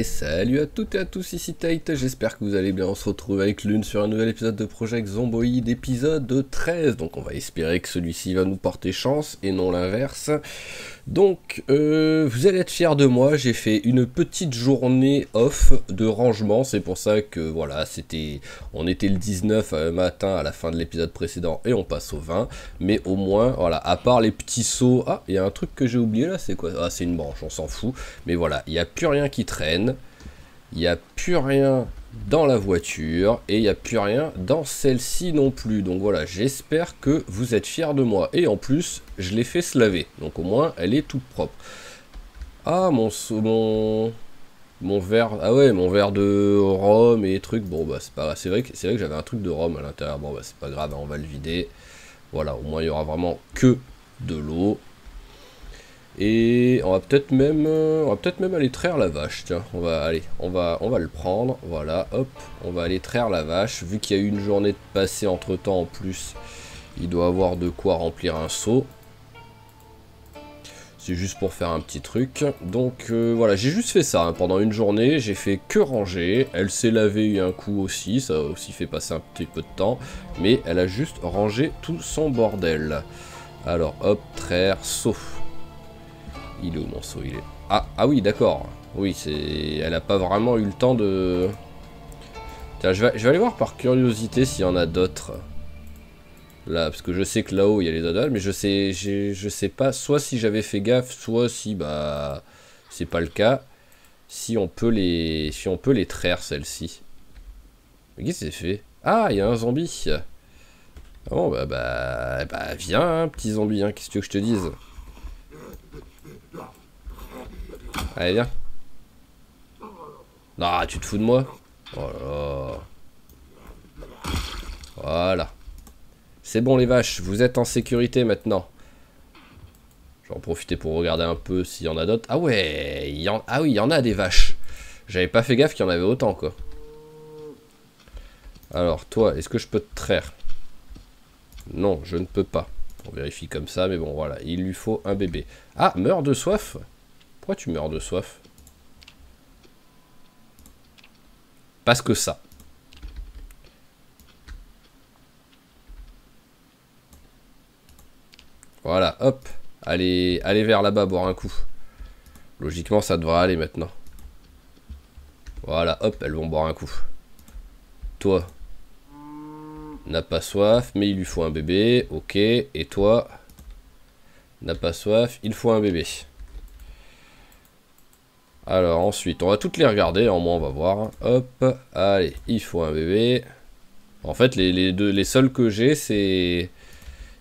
salut à toutes et à tous, ici Tate, j'espère que vous allez bien. On se retrouve avec Lune sur un nouvel épisode de Project Zomboid, épisode 13. Donc on va espérer que celui-ci va nous porter chance et non l'inverse. Donc vous allez être fiers de moi, j'ai fait une petite journée off de rangement. C'est pour ça que voilà, on était le 19 matin à la fin de l'épisode précédent et on passe au 20. Mais au moins, voilà, à part les petits sauts... Ah, il y a un truc que j'ai oublié là, c'est quoi? Ah, c'est une branche, on s'en fout. Mais voilà, il n'y a plus rien qui traîne. Il n'y a plus rien dans la voiture. Et il n'y a plus rien dans celle-ci non plus. Donc voilà, j'espère que vous êtes fiers de moi. Et en plus, je l'ai fait se laver. Donc au moins, elle est toute propre. Ah, mon verre... Ah ouais, mon verre de rhum et trucs. Bon, bah c'est pas grave. C'est vrai que j'avais un truc de rhum à l'intérieur. Bon, bah c'est pas grave, hein, on va le vider. Voilà, au moins, il y aura vraiment que de l'eau. Et on va peut-être même aller traire la vache. Tiens, on va le prendre. Voilà, hop, on va aller traire la vache. Vu qu'il y a eu une journée de passé entre temps en plus, il doit avoir de quoi remplir un seau. C'est juste pour faire un petit truc. Donc voilà, j'ai juste fait ça hein, pendant une journée. J'ai fait que ranger. Elle s'est lavée un coup aussi. Ça a aussi fait passer un petit peu de temps. Mais elle a juste rangé tout son bordel. Alors hop, traire, seau. Il est où mon seau? Il est... Ah oui, d'accord. Oui, elle a pas vraiment eu le temps de... Tiens, je vais aller voir par curiosité s'il y en a d'autres. Là, parce que je sais que là-haut, il y a les odeurs, mais je sais pas, soit si j'avais fait gaffe, soit si, bah... c'est pas le cas. Si on peut les traire, celles-ci. Mais qu'est-ce que c'est fait? Ah, il y a un zombie. Bon, bah viens, hein, petit zombie, hein, qu'est-ce que tu veux que je te dise? Allez, viens. Non, tu te fous de moi? Oh là là. Voilà. C'est bon les vaches, vous êtes en sécurité maintenant. Je vais en profiter pour regarder un peu s'il y en a d'autres. Ah ouais, ah oui, il y en a des vaches. J'avais pas fait gaffe qu'il y en avait autant, quoi. Alors, toi, est-ce que je peux te traire? Non, je ne peux pas. On vérifie comme ça, mais bon, voilà. Il lui faut un bébé. Ah, meurs de soif? Pourquoi tu meurs de soif? Parce que ça. Voilà, hop. Allez vers là-bas, boire un coup. Logiquement, ça devrait aller maintenant. Voilà, hop, elles vont boire un coup. Toi, n'a pas soif, mais il lui faut un bébé. Ok, et toi, n'a pas soif, il faut un bébé. Alors ensuite, on va toutes les regarder, en moins on va voir. Hop, allez, il faut un bébé. En fait, les seules que j'ai, c'est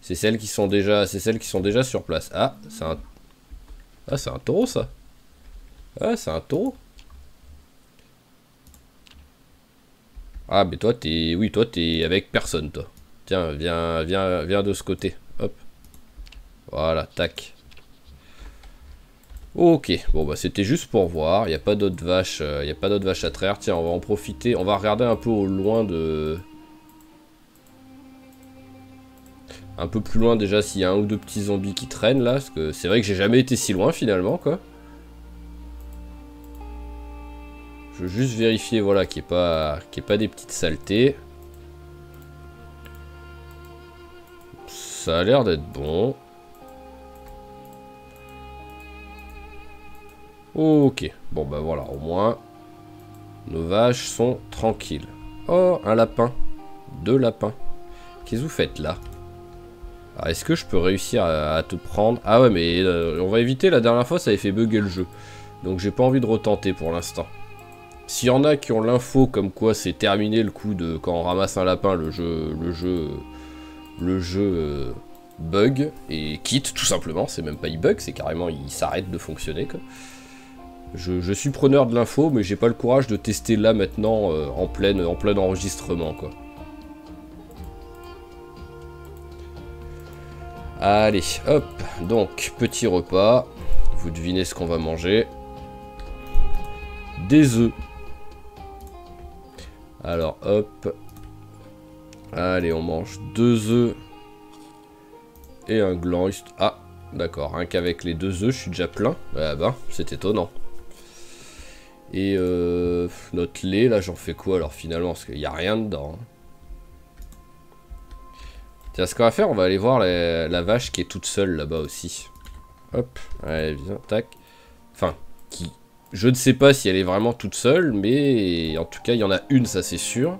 celles qui sont déjà, sur place. Ah, c'est un taureau ça. Ah, c'est un taureau. Ah, mais toi t'es avec personne toi. Tiens, viens de ce côté. Hop. Voilà, tac. Ok, bon bah c'était juste pour voir, il n'y a pas d'autres vaches, à traire. Tiens, on va en profiter, on va regarder un peu au loin de... Un peu plus loin déjà s'il y a un ou deux petits zombies qui traînent là, parce que c'est vrai que j'ai jamais été si loin finalement quoi. Je veux juste vérifier voilà qu'il n'y ait pas des petites saletés. Ça a l'air d'être bon. Ok, bon bah voilà, au moins, nos vaches sont tranquilles. Oh, un lapin. 2 lapins. Qu'est-ce que vous faites là? Alors, est-ce que je peux réussir à te prendre? Ah ouais, mais on va éviter, la dernière fois, ça avait fait bugger le jeu. Donc j'ai pas envie de retenter pour l'instant. S'il y en a qui ont l'info comme quoi c'est terminé le coup de quand on ramasse un lapin, le jeu bug et quitte tout simplement. C'est même pas il bug, c'est carrément il s'arrête de fonctionner quoi. Je suis preneur de l'info, mais j'ai pas le courage de tester là maintenant en plein enregistrement quoi. Allez, hop, donc petit repas. Vous devinez ce qu'on va manger. Des œufs. Alors hop. Allez, on mange 2 œufs et un gland. Ah, d'accord, rien qu'avec les 2 œufs, je suis déjà plein. Ah ben, c'est étonnant. Et notre lait, là, j'en fais quoi alors finalement? Parce qu'il n'y a rien dedans. Tiens, ce qu'on va faire, on va aller voir la vache qui est toute seule là-bas aussi. Hop, allez, viens, tac. Enfin, qui... Je ne sais pas si elle est vraiment toute seule, mais en tout cas, il y en a une, ça c'est sûr.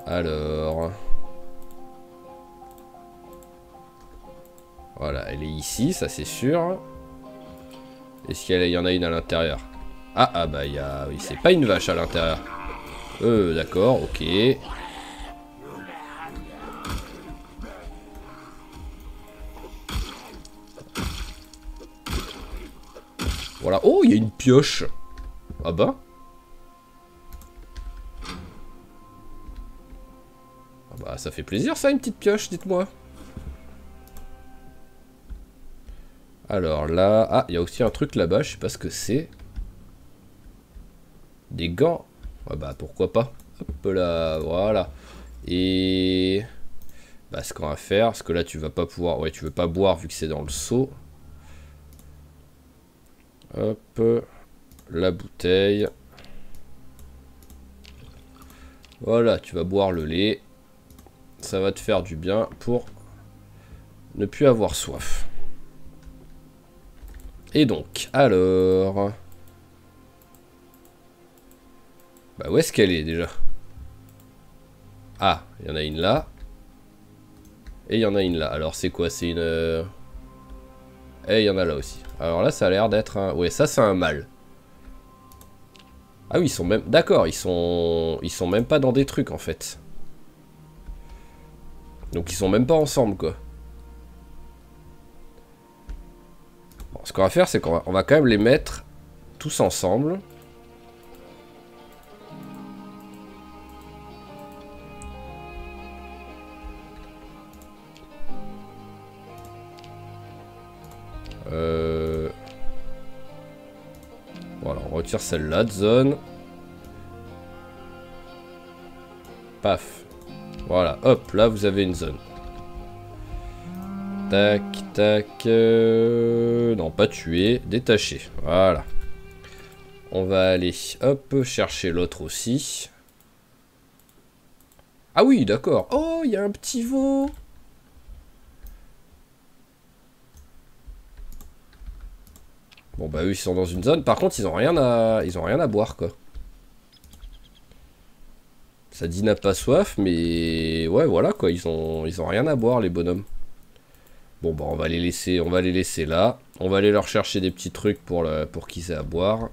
Alors... Voilà, elle est ici, ça c'est sûr. Est-ce qu'il y en a une à l'intérieur? Ah bah il y a... Oui, c'est pas une vache à l'intérieur. D'accord, ok. Voilà. Oh, il y a une pioche. Ah bah. Ah bah, ça fait plaisir ça, une petite pioche, dites-moi. Alors là... Ah, il y a aussi un truc là-bas, je sais pas ce que c'est. Des gants. Ah bah, pourquoi pas. Hop là, voilà. Et... Bah, ce qu'on va faire, parce que là, tu vas pas pouvoir... Ouais, tu veux pas boire vu que c'est dans le seau. Hop. La bouteille. Voilà, tu vas boire le lait. Ça va te faire du bien pour ne plus avoir soif. Et donc, alors... Bah, où est-ce qu'elle est déjà? Ah, il y en a une là. Et il y en a une là. Alors, c'est quoi? C'est une... Et il y en a là aussi. Alors là, ça a l'air d'être un... Ouais, ça, c'est un mâle. Ah oui, ils sont même... D'accord, ils sont même pas dans des trucs, en fait. Donc, ils sont même pas ensemble, quoi. Bon, ce qu'on va faire, c'est qu'on va quand même les mettre tous ensemble. Voilà, on retire celle-là de zone. Paf. Voilà, hop, là vous avez une zone. Tac, tac. Non, pas tuer, détacher. Voilà. On va aller, hop, chercher l'autre aussi. Ah oui, d'accord. Oh, il y a un petit veau. Bon bah eux ils sont dans une zone. Par contre ils ont rien à boire quoi. Ça dit n'a pas soif mais ouais voilà quoi, ils ont rien à boire les bonhommes. Bon bah on va les laisser là. On va aller leur chercher des petits trucs pour qu'ils aient à boire.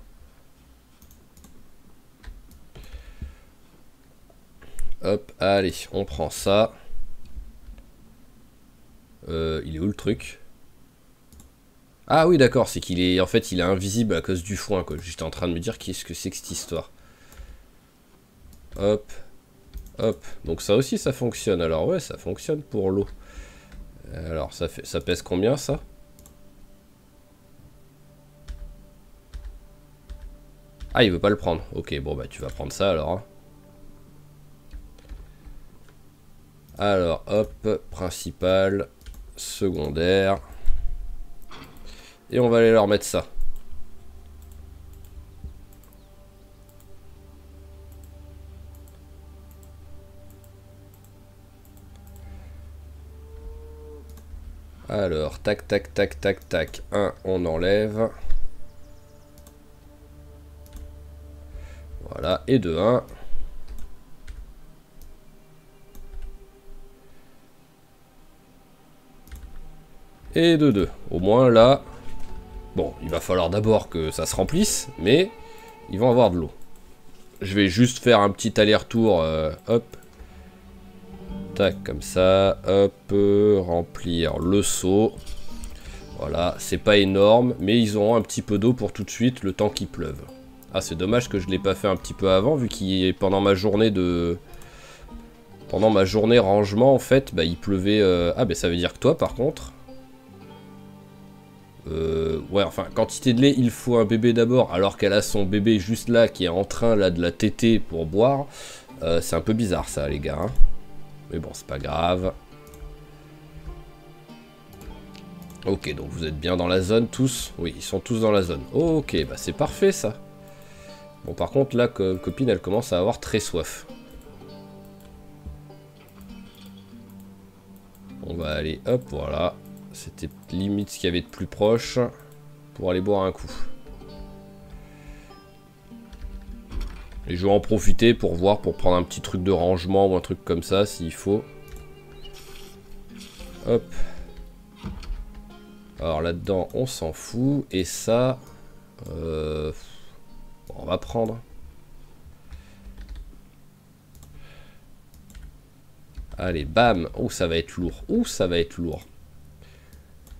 Hop, allez, on prend ça. Il est où le truc? Ah oui d'accord, c'est qu'il est en fait il est invisible à cause du foin quoi. J'étais en train de me dire qu'est-ce que c'est que cette histoire. Hop, hop. Donc ça aussi ça fonctionne. Alors ouais, ça fonctionne pour l'eau. Alors ça pèse combien ça? Ah il veut pas le prendre. Ok bon bah tu vas prendre ça alors. Hein. Alors hop, principal, secondaire. Et on va aller leur mettre ça. Alors, tac, tac, tac, tac, tac. Un, on enlève. Voilà, et de 1. Et de 2. Au moins là... Bon, il va falloir d'abord que ça se remplisse, mais ils vont avoir de l'eau. Je vais juste faire un petit aller-retour, hop. Tac, comme ça, hop, remplir le seau. Voilà, c'est pas énorme, mais ils auront un petit peu d'eau pour tout de suite, le temps qu'il pleuve. Ah, c'est dommage que je l'ai pas fait un petit peu avant, vu qu'il est pendant ma journée de... Pendant ma journée rangement, en fait, bah il pleuvait... Ah, bah ça veut dire que toi, par contre... Ouais, enfin, quantité de lait, il faut un bébé d'abord, alors qu'elle a son bébé juste là, qui est en train, là, de la téter pour boire. C'est un peu bizarre, ça, les gars. Hein. Mais bon, c'est pas grave. Ok, donc vous êtes bien dans la zone tous? Oui, ils sont tous dans la zone. Ok, bah c'est parfait ça. Bon, par contre, là, copine, elle commence à avoir très soif. On va aller, hop, voilà. C'était limite ce qu'il y avait de plus proche pour aller boire un coup. Et je vais en profiter pour voir, pour prendre un petit truc de rangement ou un truc comme ça, s'il faut. Hop. Alors là-dedans, on s'en fout. Et ça... on va prendre. Allez, bam. Oh, ça va être lourd. Oh, ça va être lourd.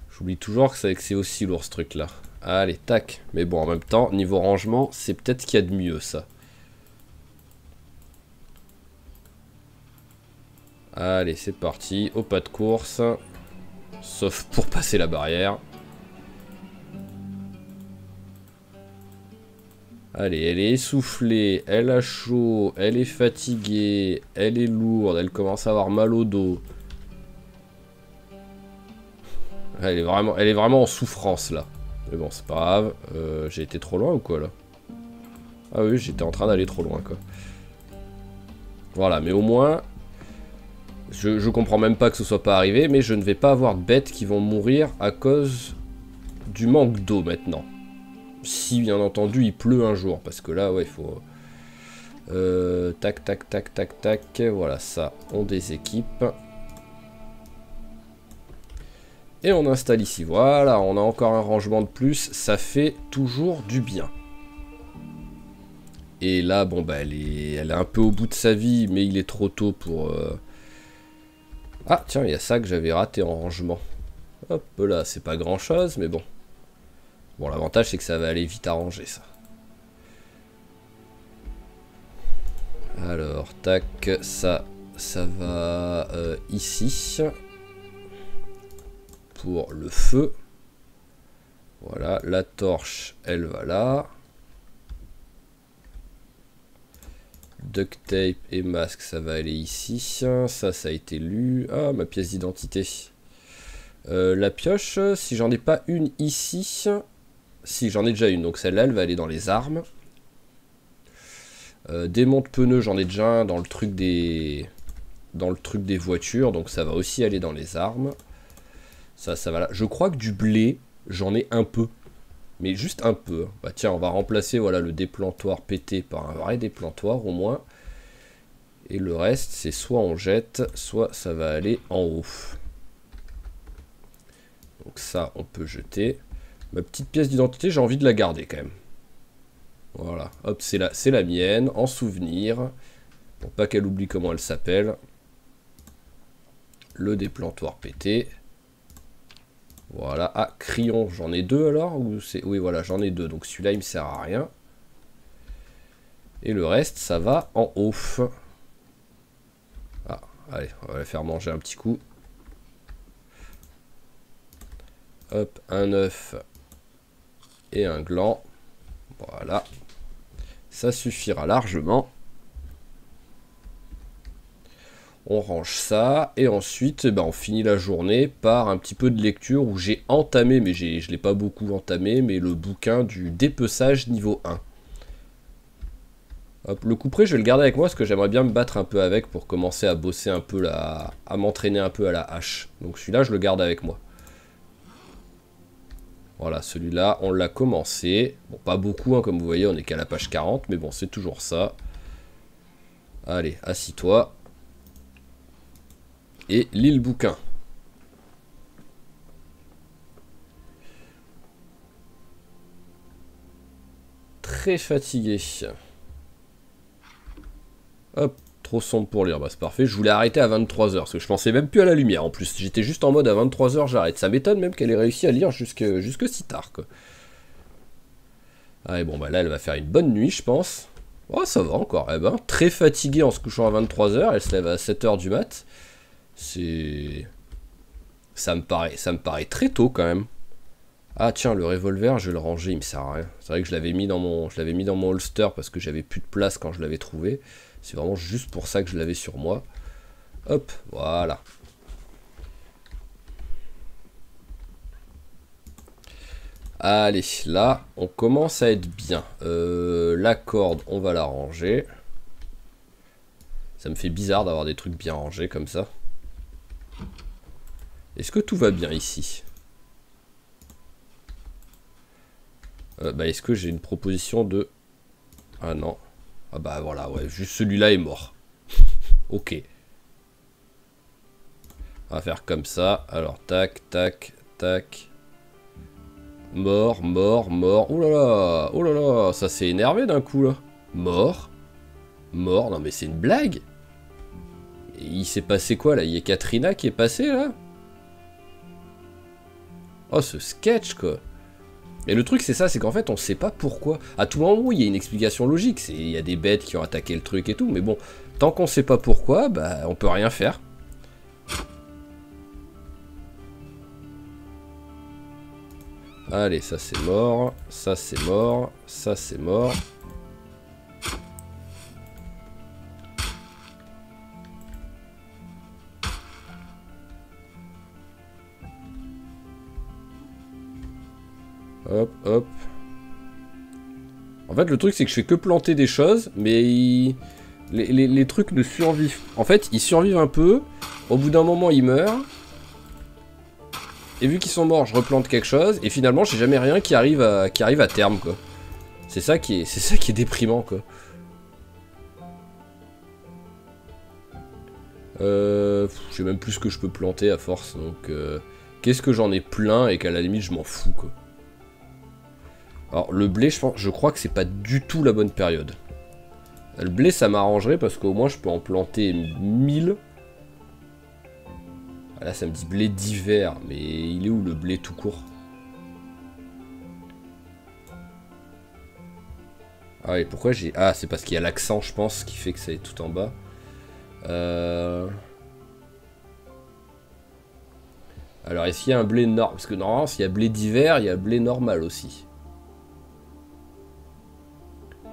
J'oublie toujours que c'est aussi lourd, ce truc-là. Allez, tac. Mais bon, en même temps, niveau rangement, c'est peut-être ce qu'il y a de mieux, ça. Allez, c'est parti. Au pas de course. Sauf pour passer la barrière. Allez, elle est essoufflée, elle a chaud, elle est fatiguée, elle est lourde, elle commence à avoir mal au dos. Elle est vraiment en souffrance là. Mais bon, c'est pas grave. J'ai été trop loin ou quoi là? Ah oui, j'étais en train d'aller trop loin quoi. Voilà, mais au moins... Je comprends même pas que ce soit pas arrivé, mais je ne vais pas avoir de bêtes qui vont mourir à cause du manque d'eau maintenant. Si bien entendu il pleut un jour, parce que là ouais il faut... tac tac tac tac tac, voilà ça, on déséquipe. Et on installe ici, voilà, on a encore un rangement de plus, ça fait toujours du bien. Et là bon bah elle est un peu au bout de sa vie, mais il est trop tôt pour... Ah tiens, il y a ça que j'avais raté en rangement. Hop là, c'est pas grand chose, mais bon. Bon, l'avantage c'est que ça va aller vite à ranger ça. Alors, tac, ça va ici. Pour le feu. Voilà, la torche, elle va là. Duct tape et masque, ça va aller ici. Ça a été lu. Ah, ma pièce d'identité. La pioche, si j'en ai pas une ici... Si, j'en ai déjà une, donc celle-là, elle va aller dans les armes. Démonte pneus, j'en ai déjà un dans le truc des voitures, donc ça va aussi aller dans les armes. Ça va là. Je crois que du blé, j'en ai un peu. Mais juste un peu. Bah tiens, on va remplacer voilà, le déplantoir pété par un vrai déplantoir au moins. Et le reste, c'est soit on jette, soit ça va aller en haut. Donc ça, on peut jeter. Ma petite pièce d'identité, j'ai envie de la garder quand même. Voilà, hop, c'est la mienne, en souvenir. Pour pas qu'elle oublie comment elle s'appelle. Le déplantoir pété. Voilà, ah, crayon, j'en ai deux alors ou c'est... Oui, voilà, j'en ai deux, donc celui-là, il me sert à rien. Et le reste, ça va en haut. Ah, allez, on va la faire manger un petit coup. Hop, un œuf et un gland. Voilà. Ça suffira largement. On range ça. Et ensuite, ben, on finit la journée par un petit peu de lecture où j'ai entamé, mais je ne l'ai pas beaucoup entamé, mais le bouquin du dépeçage niveau 1. Hop, le couperet, je vais le garder avec moi parce que j'aimerais bien me battre un peu avec pour commencer à bosser un peu à m'entraîner un peu à la hache. Donc celui-là, je le garde avec moi. Voilà, celui-là, on l'a commencé. Bon, pas beaucoup, hein, comme vous voyez, on est qu'à la page 40, mais bon, c'est toujours ça. Allez, assis-toi. Et lis le bouquin. Très fatigué. Hop, trop sombre pour lire, bah c'est parfait. Je voulais arrêter à 23 h parce que je pensais même plus à la lumière en plus. J'étais juste en mode à 23 h j'arrête. Ça m'étonne même qu'elle ait réussi à lire jusque si tard quoi. Ah et bon bah là elle va faire une bonne nuit je pense. Oh ça va encore, eh ben très fatiguée en se couchant à 23 h, elle se lève à 7 h du mat. C'est... Ça me paraît très tôt quand même. Ah tiens, le revolver, je vais le ranger, il me sert à rien. C'est vrai que je l'avais mis dans mon holster parce que j'avais plus de place quand je l'avais trouvé. C'est vraiment juste pour ça que je l'avais sur moi. Hop, voilà. Allez, là, on commence à être bien. La corde, on va la ranger. Ça me fait bizarre d'avoir des trucs bien rangés comme ça. Est-ce que tout va bien ici? Bah, est-ce que j'ai une proposition de... Ah non. Ah bah voilà, ouais, juste celui-là est mort. Ok. On va faire comme ça. Alors, tac, tac, tac. Mort, mort, mort. Oh là là, ça s'est énervé d'un coup là. Mort, mort. Non mais c'est une blague. Et il s'est passé quoi là? Il y a Katrina qui est passée là? Oh ce sketch quoi. Et le truc c'est ça, c'est qu'en fait on sait pas pourquoi. À tout moment il y a une explication logique, il y a des bêtes qui ont attaqué le truc et tout, mais bon, tant qu'on sait pas pourquoi, bah on peut rien faire. Allez, ça c'est mort, ça c'est mort, ça c'est mort. Hop, hop. En fait, le truc, c'est que je fais que planter des choses, mais les trucs ne survivent. En fait, ils survivent un peu. Au bout d'un moment, ils meurent. Et vu qu'ils sont morts, je replante quelque chose. Et finalement, j'ai jamais rien qui arrive à terme, quoi. C'est ça qui est déprimant, quoi. Je sais même plus ce que je peux planter à force. Donc, qu'est-ce que j'en ai plein et qu'à la limite, je m'en fous, quoi. Alors le blé, je crois que c'est pas du tout la bonne période. Le blé ça m'arrangerait parce qu'au moins je peux en planter 1000. Ah, là ça me dit blé d'hiver, mais il est où le blé tout court? Ah oui, pourquoi j'ai... Ah c'est parce qu'il y a l'accent je pense qui fait que ça est tout en bas. Alors est-ce qu'il y a un blé normal? Parce que normalement s'il y a blé d'hiver, il y a blé normal aussi.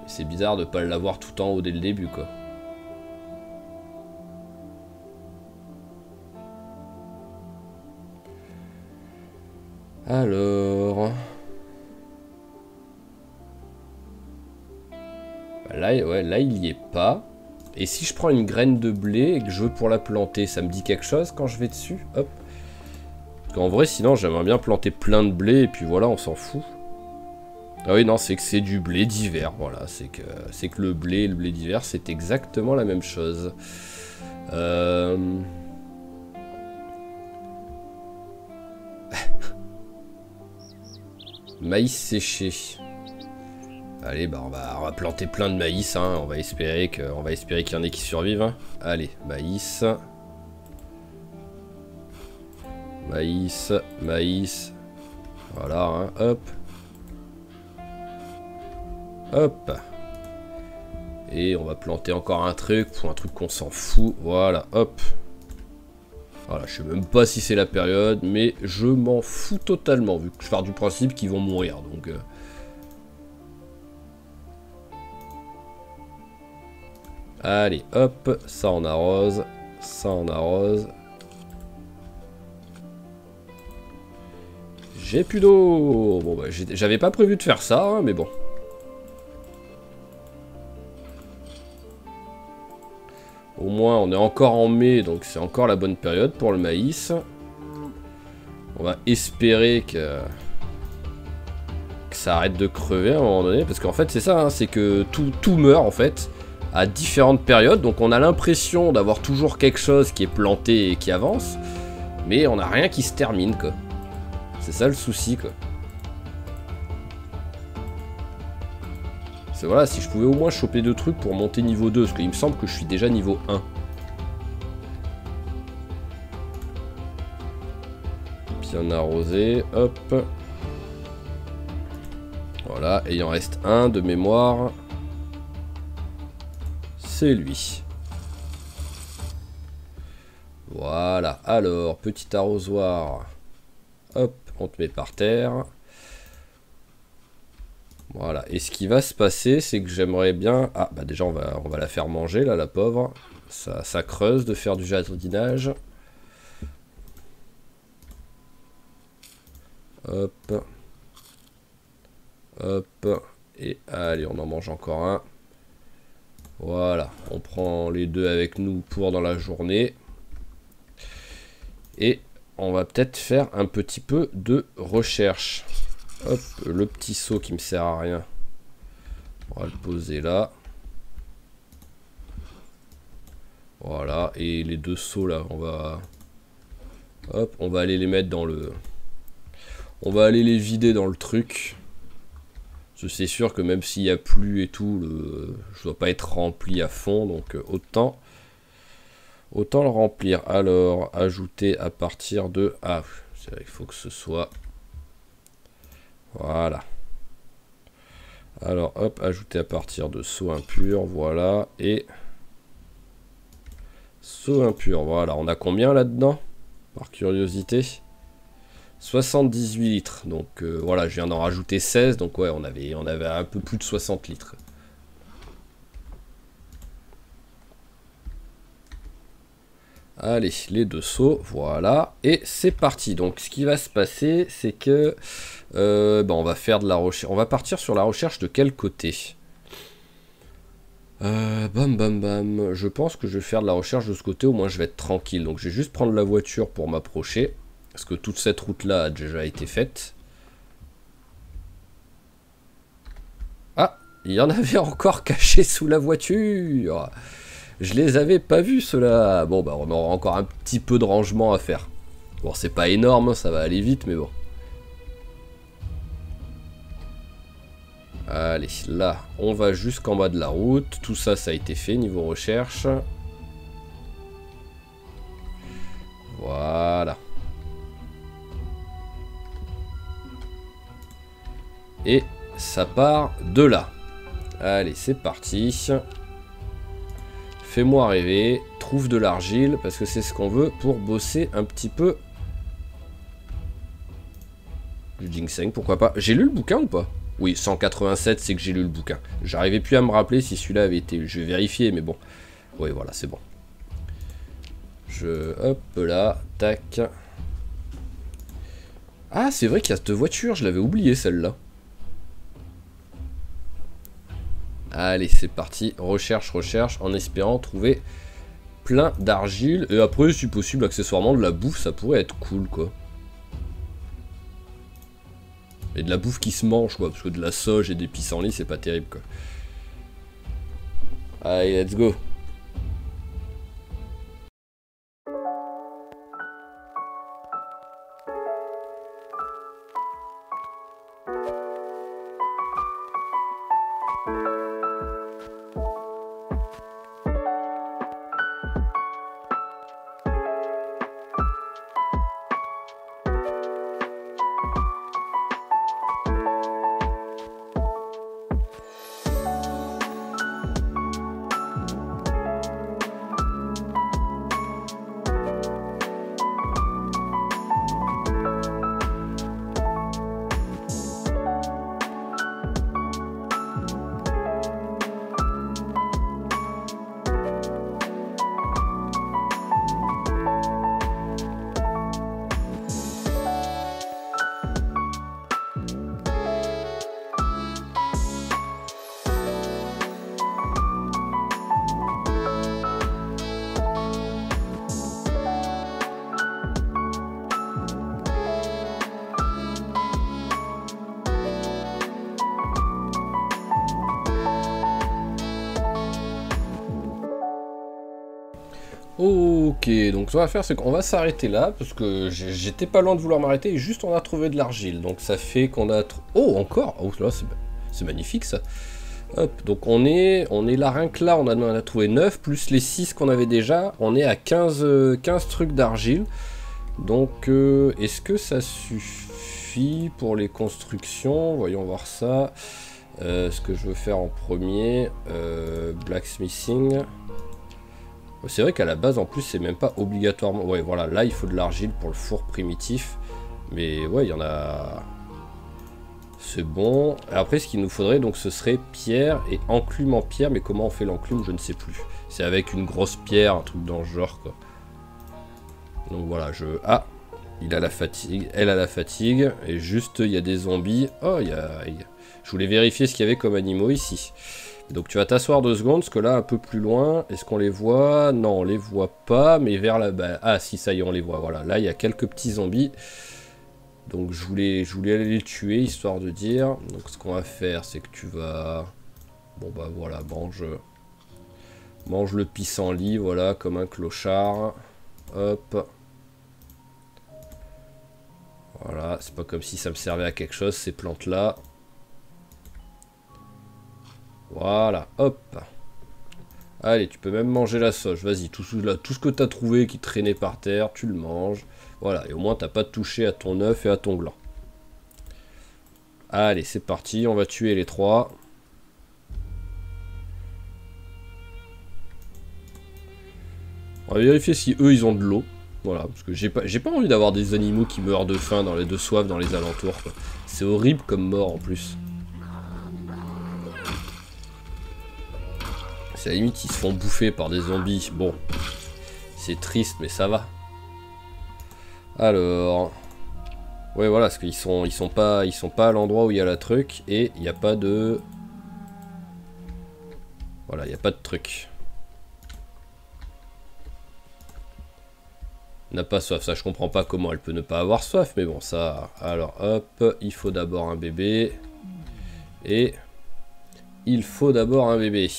C'est bizarre de pas l'avoir tout en haut dès le début quoi. Alors... Là, ouais, là il y est pas. Et si je prends une graine de blé et que je veux pour la planter, ça me dit quelque chose quand je vais dessus? Hop. Parce qu'en vrai sinon j'aimerais bien planter plein de blé et puis voilà on s'en fout. Ah oui, non, c'est que c'est du blé d'hiver, voilà, c'est que le blé d'hiver, c'est exactement la même chose. Maïs séché. Allez, bah on va planter plein de maïs, hein. On va espérer qu'il y en ait qui survivent. Hein. Allez, maïs. Maïs, maïs. Voilà, hein, hop. Hop. Et on va planter encore un truc pour un truc qu'on s'en fout. Voilà, hop. Voilà, je sais même pas si c'est la période, mais je m'en fous totalement, vu que je pars du principe qu'ils vont mourir, donc... Allez, hop, ça on arrose, ça on arrose. J'ai plus d'eau. Bon bah, j'avais pas prévu de faire ça, hein, mais bon. Au moins, on est encore en mai, donc c'est encore la bonne période pour le maïs. On va espérer que ça arrête de crever à un moment donné, parce qu'en fait, c'est ça, hein, c'est que tout meurt, en fait, à différentes périodes. Donc on a l'impression d'avoir toujours quelque chose qui est planté et qui avance, mais on n'a rien qui se termine, quoi. C'est ça le souci, quoi. C'est voilà, si je pouvais au moins choper 2 trucs pour monter niveau 2, parce qu'il me semble que je suis déjà niveau 1. Bien arrosé, hop. Voilà, et il en reste un de mémoire. C'est lui. Voilà, alors, petit arrosoir. Hop, on te met par terre. Voilà, et ce qui va se passer, c'est que j'aimerais bien... Ah, bah déjà, on va la faire manger, là, la pauvre. Ça creuse de faire du jardinage. Hop. Hop. Et allez, on en mange encore un. Voilà, on prend les deux avec nous pour dans la journée. Et on va peut-être faire un petit peu de recherche. Hop, le petit seau qui me sert à rien. On va le poser là. Voilà, et les deux seaux là, on va... Hop, on va aller les mettre dans le... On va aller les vider dans le truc. C'est sûr que même s'il y a plu et tout, je dois pas être rempli à fond, donc autant le remplir. Alors, ajouter à partir de... Ah, c'est vrai, il faut que ce soit... Voilà. Alors, hop, ajouter à partir de seau impur, voilà, et... Seau impur, voilà. On a combien là-dedans? Par curiosité 78 litres, donc voilà, je viens d'en rajouter 16, donc ouais, on avait un peu plus de 60 litres. Allez, les deux seaux, voilà, et c'est parti. Donc ce qui va se passer, c'est que on va faire de la recherche. On va partir sur la recherche de quel côté? Bam bam bam, je pense que je vais faire de la recherche de ce côté, au moins je vais être tranquille. Donc je vais juste prendre la voiture pour m'approcher. Parce que toute cette route-là a déjà été faite. Ah, il y en avait encore caché sous la voiture. Je les avais pas vus, ceux-là. Bon, bah on aura encore un petit peu de rangement à faire. Bon, c'est pas énorme, ça va aller vite, mais bon. Allez, là, on va jusqu'en bas de la route. Tout ça, ça a été fait niveau recherche. Voilà. Et ça part de là. Allez, c'est parti. Fais-moi rêver. Trouve de l'argile, parce que c'est ce qu'on veut pour bosser un petit peu. Du ginseng, pourquoi pas. J'ai lu le bouquin ou pas? Oui, 187, c'est que j'ai lu le bouquin. J'arrivais plus à me rappeler si celui-là avait été lu. Je vais vérifier, mais bon. Oui, voilà, c'est bon. Hop là, tac. Ah, c'est vrai qu'il y a cette voiture, je l'avais oublié celle-là. Allez, c'est parti. Recherche, en espérant trouver plein d'argile. Et après, si possible, accessoirement, de la bouffe, ça pourrait être cool, quoi. Et de la bouffe qui se mange, quoi. Parce que de la sauge et des pissenlits, c'est pas terrible, quoi. Allez, let's go. Ok, donc ce qu'on va faire, c'est qu'on va s'arrêter là, parce que j'étais pas loin de vouloir m'arrêter, et juste on a trouvé de l'argile, donc ça fait qu'on a... Oh, encore! Oh, là, c'est magnifique, ça. Hop, donc on est là, rien que là, on a trouvé 9, plus les 6 qu'on avait déjà, on est à 15 trucs d'argile. Donc, est-ce que ça suffit pour les constructions? Voyons voir ça. Ce que je veux faire en premier, blacksmithing... C'est vrai qu'à la base, en plus, c'est même pas obligatoirement... Ouais, voilà, là, il faut de l'argile pour le four primitif. Mais ouais, il y en a... C'est bon. Après, ce qu'il nous faudrait, donc, ce serait pierre et enclume en pierre. Mais comment on fait l'enclume, je ne sais plus. C'est avec une grosse pierre, un truc dans le genre, quoi. Donc voilà, Ah, il a la fatigue, elle a la fatigue. Et juste, il y a des zombies. Oh, Je voulais vérifier ce qu'il y avait comme animaux ici. Donc tu vas t'asseoir 2 secondes, parce que là, un peu plus loin, est-ce qu'on les voit? Non, on les voit pas, mais vers là-bas... Ah si, ça y est, on les voit, voilà. Là, il y a quelques petits zombies. Donc je voulais aller les tuer, histoire de dire. Donc ce qu'on va faire, c'est que tu vas... Bon bah voilà, mange le pissenlit, voilà, comme un clochard. Hop. Voilà, c'est pas comme si ça me servait à quelque chose, ces plantes-là. Voilà, hop. Allez, tu peux même manger la sauge. Vas-y, tout ce que t'as trouvé qui traînait par terre, tu le manges. Voilà, et au moins t'as pas touché à ton œuf et à ton gland. Allez, c'est parti, on va tuer les 3. On va vérifier si eux, ils ont de l'eau. Voilà, parce que j'ai pas envie d'avoir des animaux qui meurent de faim, de soif dans les alentours. C'est horrible comme mort en plus. C'est à la limite, ils se font bouffer par des zombies. Bon, c'est triste, mais ça va. Alors... Ouais, voilà, parce qu'ils sont pas à l'endroit où il y a la truc, et il n'y a pas de... Voilà, il n'y a pas de truc. N'a pas soif, ça je comprends pas comment elle peut ne pas avoir soif, mais bon ça... Alors hop, il faut d'abord un bébé. Et... Il faut d'abord un bébé.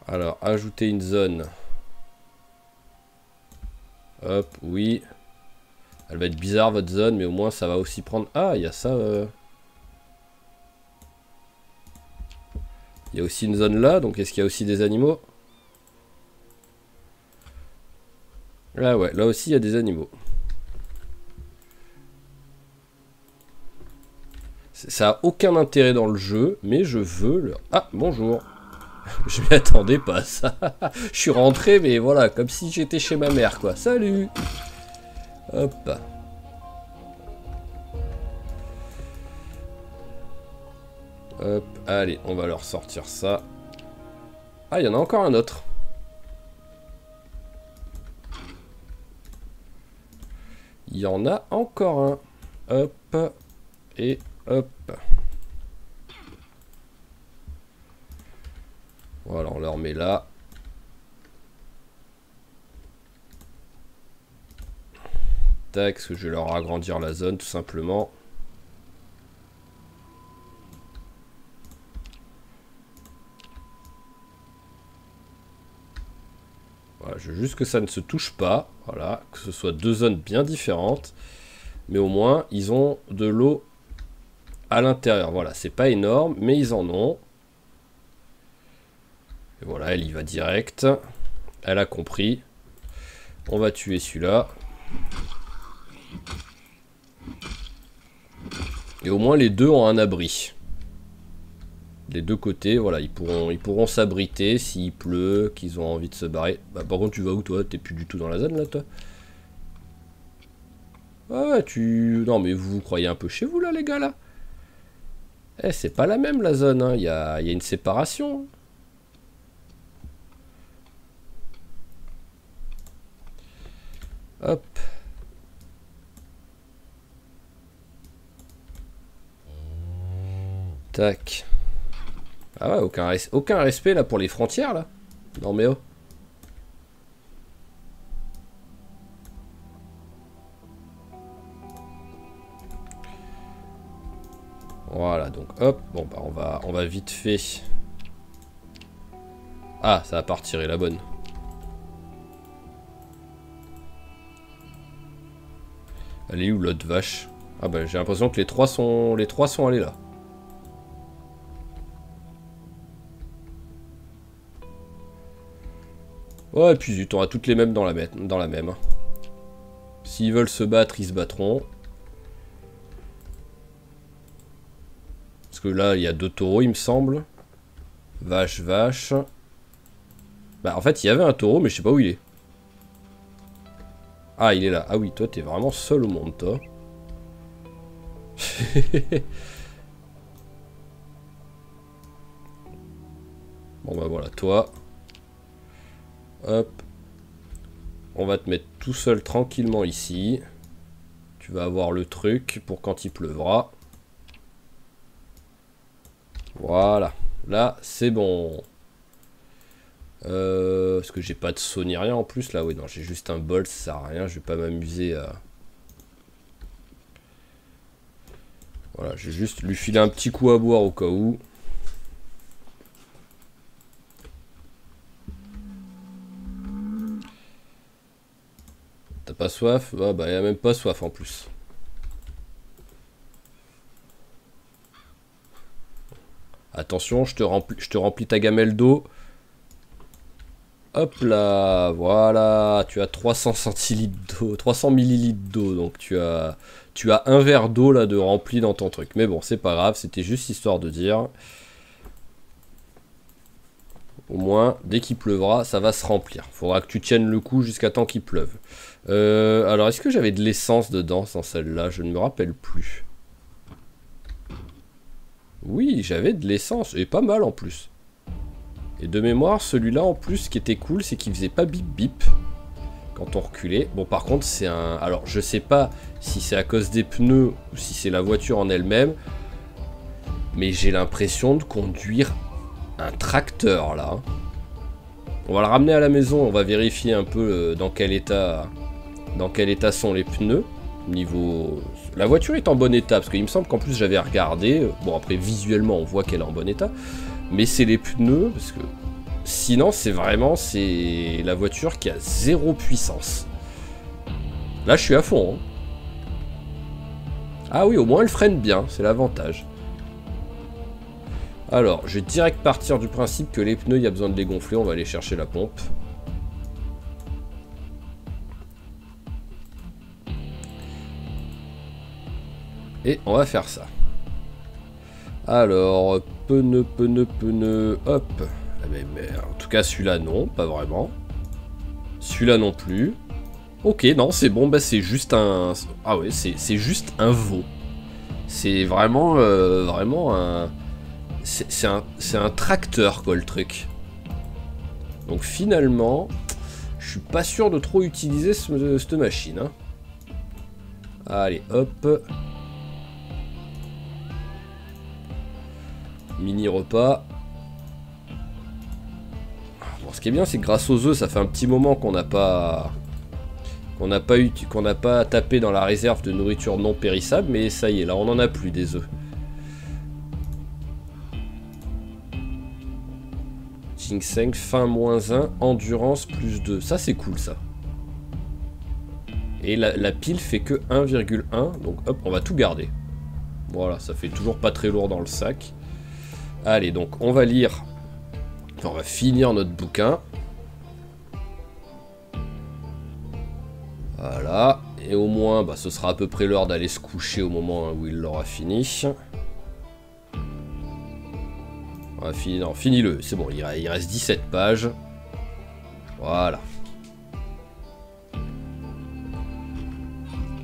Alors, ajouter une zone. Hop, oui. Elle va être bizarre votre zone, mais au moins ça va aussi prendre... Ah, il y a ça... Il y a aussi une zone là, donc est-ce qu'il y a aussi des animaux? Ah ouais, là aussi il y a des animaux. Ça a aucun intérêt dans le jeu, mais je veux le... Ah, bonjour. Je m'y attendais pas à ça. Je suis rentré, mais voilà, comme si j'étais chez ma mère, quoi. Salut. Hop. Hop, allez, on va leur sortir ça. Ah, il y en a encore un autre. Il y en a encore un. Hop. Et hop. Voilà, on leur met là. Tac, parce que je vais leur agrandir la zone, tout simplement. Voilà, je veux juste que ça ne se touche pas. Voilà, que ce soit 2 zones bien différentes. Mais au moins, ils ont de l'eau à l'intérieur. Voilà, c'est pas énorme, mais ils en ont. Et voilà, elle y va direct. Elle a compris. On va tuer celui-là. Et au moins, les deux ont un abri. Des deux côtés, voilà, ils pourront s'abriter s'il pleut, qu'ils ont envie de se barrer. Bah, par contre, tu vas où, toi? T'es plus du tout dans la zone, là, toi? Ah, Non, mais vous vous croyez un peu chez vous, là, les gars, là? Eh, c'est pas la même, la zone, hein. Il y a une séparation. Hop. Tac. Ah ouais, aucun respect, là, pour les frontières, là. Non, mais oh. Voilà, donc hop, bon bah on va vite fait. Ah, ça va pas retiré la bonne. Elle est où l'autre vache? Ah bah j'ai l'impression que les trois sont allés là. Ouais, et puis zut, on a toutes les mêmes dans la même. S'ils veulent se battre, ils se battront. Parce que là, il y a 2 taureaux, il me semble. Vache. Bah, en fait, il y avait un taureau, mais je sais pas où il est. Ah, il est là. Ah oui, toi, t'es vraiment seul au monde, toi. Bon, bah voilà, toi. Hop. On va te mettre tout seul tranquillement ici. Tu vas avoir le truc pour quand il pleuvra. Voilà. Là, c'est bon. Parce que j'ai pas de seau ni rien en plus là. Oui, non, j'ai juste un bol, ça sert à rien. Je vais pas m'amuser à... Voilà, j'ai juste lui filer un petit coup à boire au cas où. T'as pas soif? Ah bah, il a même pas soif en plus. Attention, je te remplis ta gamelle d'eau. Hop là, voilà, tu as 300 centilitres d'eau, 300 millilitres d'eau, donc tu as un verre d'eau là de rempli dans ton truc. Mais bon, c'est pas grave, c'était juste histoire de dire. Au moins, dès qu'il pleuvra, ça va se remplir. Faudra que tu tiennes le coup jusqu'à temps qu'il pleuve. Alors, est-ce que j'avais de l'essence dedans dans celle-là? Je ne me rappelle plus. Oui, j'avais de l'essence, et pas mal en plus. Et de mémoire, celui-là en plus, ce qui était cool, c'est qu'il faisait pas bip bip quand on reculait. Bon, par contre, c'est un... Alors, je sais pas si c'est à cause des pneus ou si c'est la voiture en elle-même, mais j'ai l'impression de conduire un tracteur, là. On va le ramener à la maison, on va vérifier un peu dans quel état sont les pneus. Niveau... La voiture est en bon état, parce qu'il me semble qu'en plus, j'avais regardé. Bon, après, visuellement, on voit qu'elle est en bon état. Mais c'est les pneus, parce que sinon c'est la voiture qui a zéro puissance. Là je suis à fond. Hein. Ah oui, au moins elle freine bien, c'est l'avantage. Alors, je vais direct partir du principe que les pneus, il y a besoin de les gonfler, on va aller chercher la pompe. Et on va faire ça. Alors, pneu, hop. Mais en tout cas, celui-là, non, pas vraiment. Celui-là non plus. Ok, non, c'est bon, bah c'est juste un... Ah ouais, c'est juste un veau. C'est vraiment, vraiment un... C'est un tracteur, quoi, le truc. Donc finalement, je suis pas sûr de trop utiliser cette machine. Hein. Allez, hop. Mini repas. Bon, ce qui est bien, c'est que grâce aux œufs, ça fait un petit moment qu'on n'a pas tapé dans la réserve de nourriture non périssable, mais ça y est, là, on n'en a plus des œufs. Ginseng, faim -1, endurance +2. Ça, c'est cool, ça. Et la pile fait que 1,1, donc hop, on va tout garder. Voilà, ça fait toujours pas très lourd dans le sac. Allez, donc on va lire, enfin, on va finir notre bouquin. Voilà, et au moins, bah, ce sera à peu près l'heure d'aller se coucher au moment où il l'aura fini. On va finir, non, finis-le, c'est bon, il reste 17 pages. Voilà.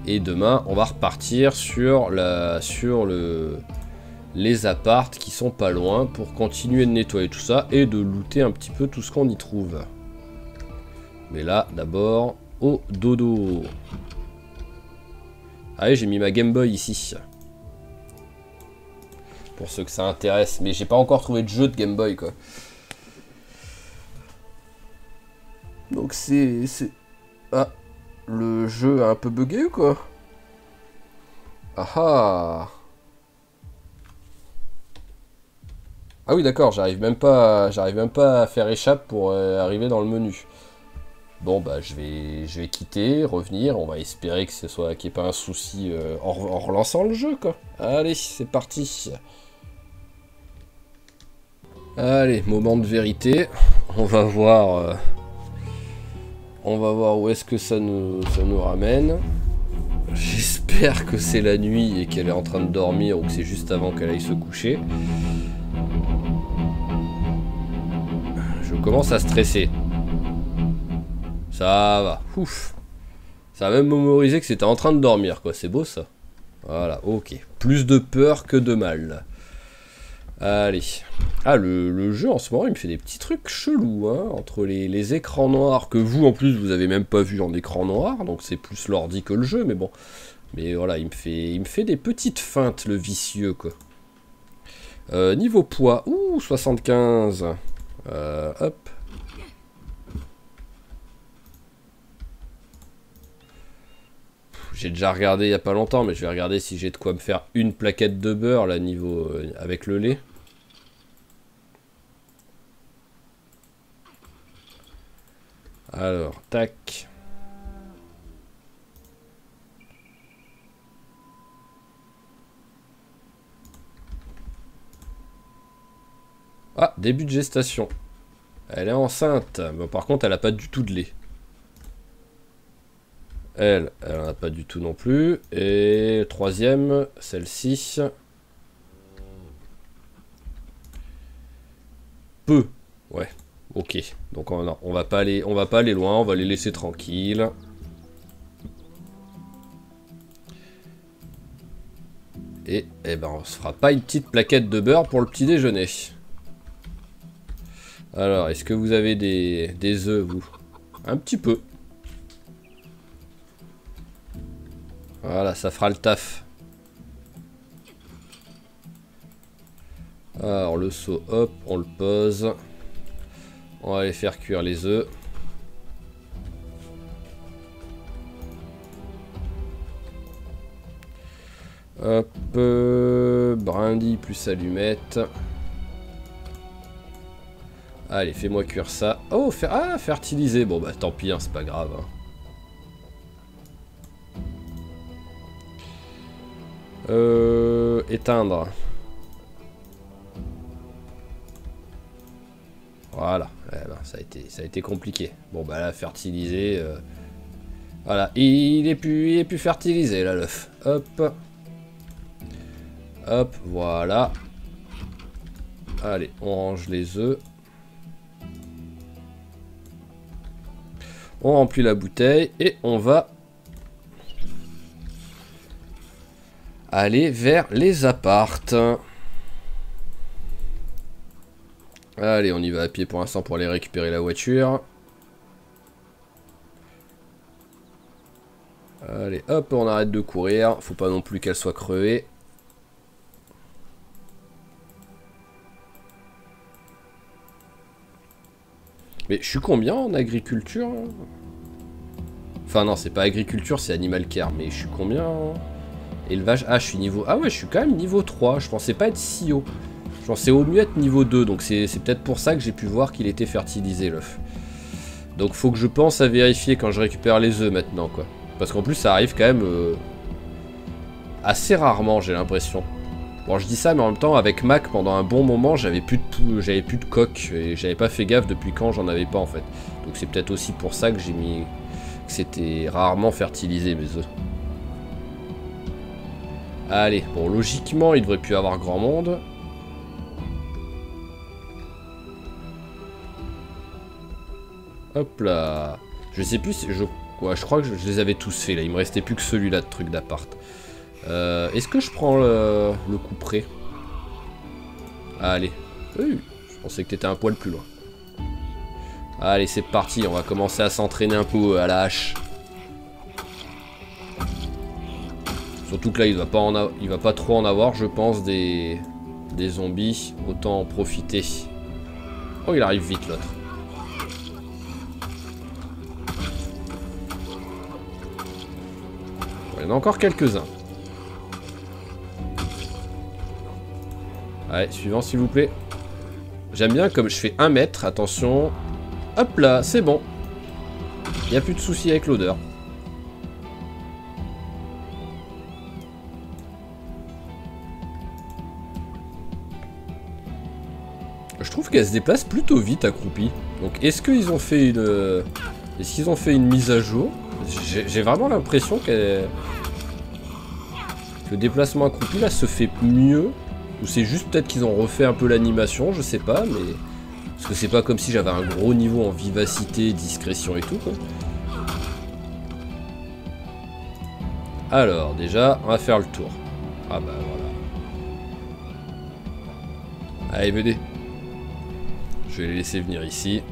Et demain, on va repartir sur les apparts qui sont pas loin pour continuer de nettoyer tout ça et de looter un petit peu tout ce qu'on y trouve. Mais là, d'abord, au dodo. Allez, j'ai mis ma Game Boy ici. Pour ceux que ça intéresse. Mais j'ai pas encore trouvé de jeu de Game Boy, quoi. Donc c'est... Ah, le jeu a un peu bugué ou quoi? Ah ah. Ah oui, d'accord, j'arrive même pas à faire échappe pour arriver dans le menu. Bon bah je vais quitter, revenir, on va espérer que ce soit qu'il n'y ait pas un souci en relançant le jeu, quoi. Allez, c'est parti. Allez, moment de vérité. On va voir où est-ce que ça nous ramène. J'espère que c'est la nuit et qu'elle est en train de dormir ou que c'est juste avant qu'elle aille se coucher. Je commence à stresser. Ça va. Ouf. Ça va même mémoriser que c'était en train de dormir, quoi. C'est beau, ça. Voilà, ok. Plus de peur que de mal. Allez. Ah, le jeu, en ce moment, il me fait des petits trucs chelous, hein. Entre les écrans noirs, que vous, en plus, vous avez même pas vu en écran noir. Donc, c'est plus l'ordi que le jeu, mais bon. Mais voilà, il me fait des petites feintes, le vicieux, quoi. Niveau poids, ouh, 75. Hop. J'ai déjà regardé il y a pas longtemps, mais je vais regarder si j'ai de quoi me faire une plaquette de beurre, là, niveau avec le lait. Alors, tac. Ah, début de gestation. Elle est enceinte. Bon, par contre, elle a pas du tout de lait. Elle en a pas du tout non plus. Et troisième, celle-ci. Peu. Ouais. Ok. Donc on va pas aller loin. On va les laisser tranquilles. Et eh ben, on se fera pas une petite plaquette de beurre pour le petit déjeuner. Alors, est-ce que vous avez des œufs, vous? Un petit peu. Voilà, ça fera le taf. Alors, le seau, hop, on le pose. On va aller faire cuire les œufs. Hop, brindille plus allumette. Allez, fais-moi cuire ça. Oh, fertiliser. Bon, bah tant pis, hein, c'est pas grave. Éteindre. Voilà. Eh ben, ça a été compliqué. Bon, bah là, fertiliser. Voilà. Il est plus fertilisé, là, l'œuf. Hop. Hop, voilà. Allez, on range les œufs. On remplit la bouteille et on va aller vers les appartes. Allez, on y va à pied pour l'instant pour aller récupérer la voiture. Allez, hop, on arrête de courir. Faut pas non plus qu'elle soit crevée. Mais je suis combien en agriculture? Enfin non, c'est pas agriculture, c'est animal care. Mais je suis combien en élevage? Ah, je suis niveau... Ah ouais, je suis quand même niveau 3. Je pensais pas être si haut. Je pensais au mieux être niveau 2. Donc c'est peut-être pour ça que j'ai pu voir qu'il était fertilisé, l'œuf. Donc faut que je pense à vérifier quand je récupère les œufs maintenant, quoi. Parce qu'en plus, ça arrive quand même assez rarement, j'ai l'impression. Bon, je dis ça, mais en même temps, avec Mac, pendant un bon moment, j'avais plus de coque. Et j'avais pas fait gaffe depuis quand j'en avais pas, en fait. Donc c'est peut-être aussi pour ça que j'ai mis... que c'était rarement fertilisé, mes œufs. Allez, bon, logiquement, il devrait plus y avoir grand monde. Hop là. Je sais plus si... Ouais, je crois que je les avais tous faits, là. Il me restait plus que celui-là de truc d'appart. Est-ce que je prends le coup près? Allez. Oui, je pensais que t'étais un poil plus loin. Allez, c'est parti. On va commencer à s'entraîner un peu à la hache. Surtout que là, il va pas trop en avoir, je pense, des zombies. Autant en profiter. Oh, il arrive vite, l'autre. Il y en a encore quelques-uns. Allez, suivant s'il vous plaît. J'aime bien comme je fais 1 mètre, attention. Hop là, c'est bon. Il n'y a plus de soucis avec l'odeur. Je trouve qu'elle se déplace plutôt vite accroupie. Donc est-ce qu'ils ont fait une... Est-ce qu'ils ont fait une mise à jour? J'ai vraiment l'impression que le déplacement accroupi là se fait mieux. Ou c'est juste peut-être qu'ils ont refait un peu l'animation, je sais pas, mais... Parce que c'est pas comme si j'avais un gros niveau en vivacité, discrétion et tout, quoi. Alors, déjà, on va faire le tour. Ah bah voilà. Allez, venez. Je vais les laisser venir ici.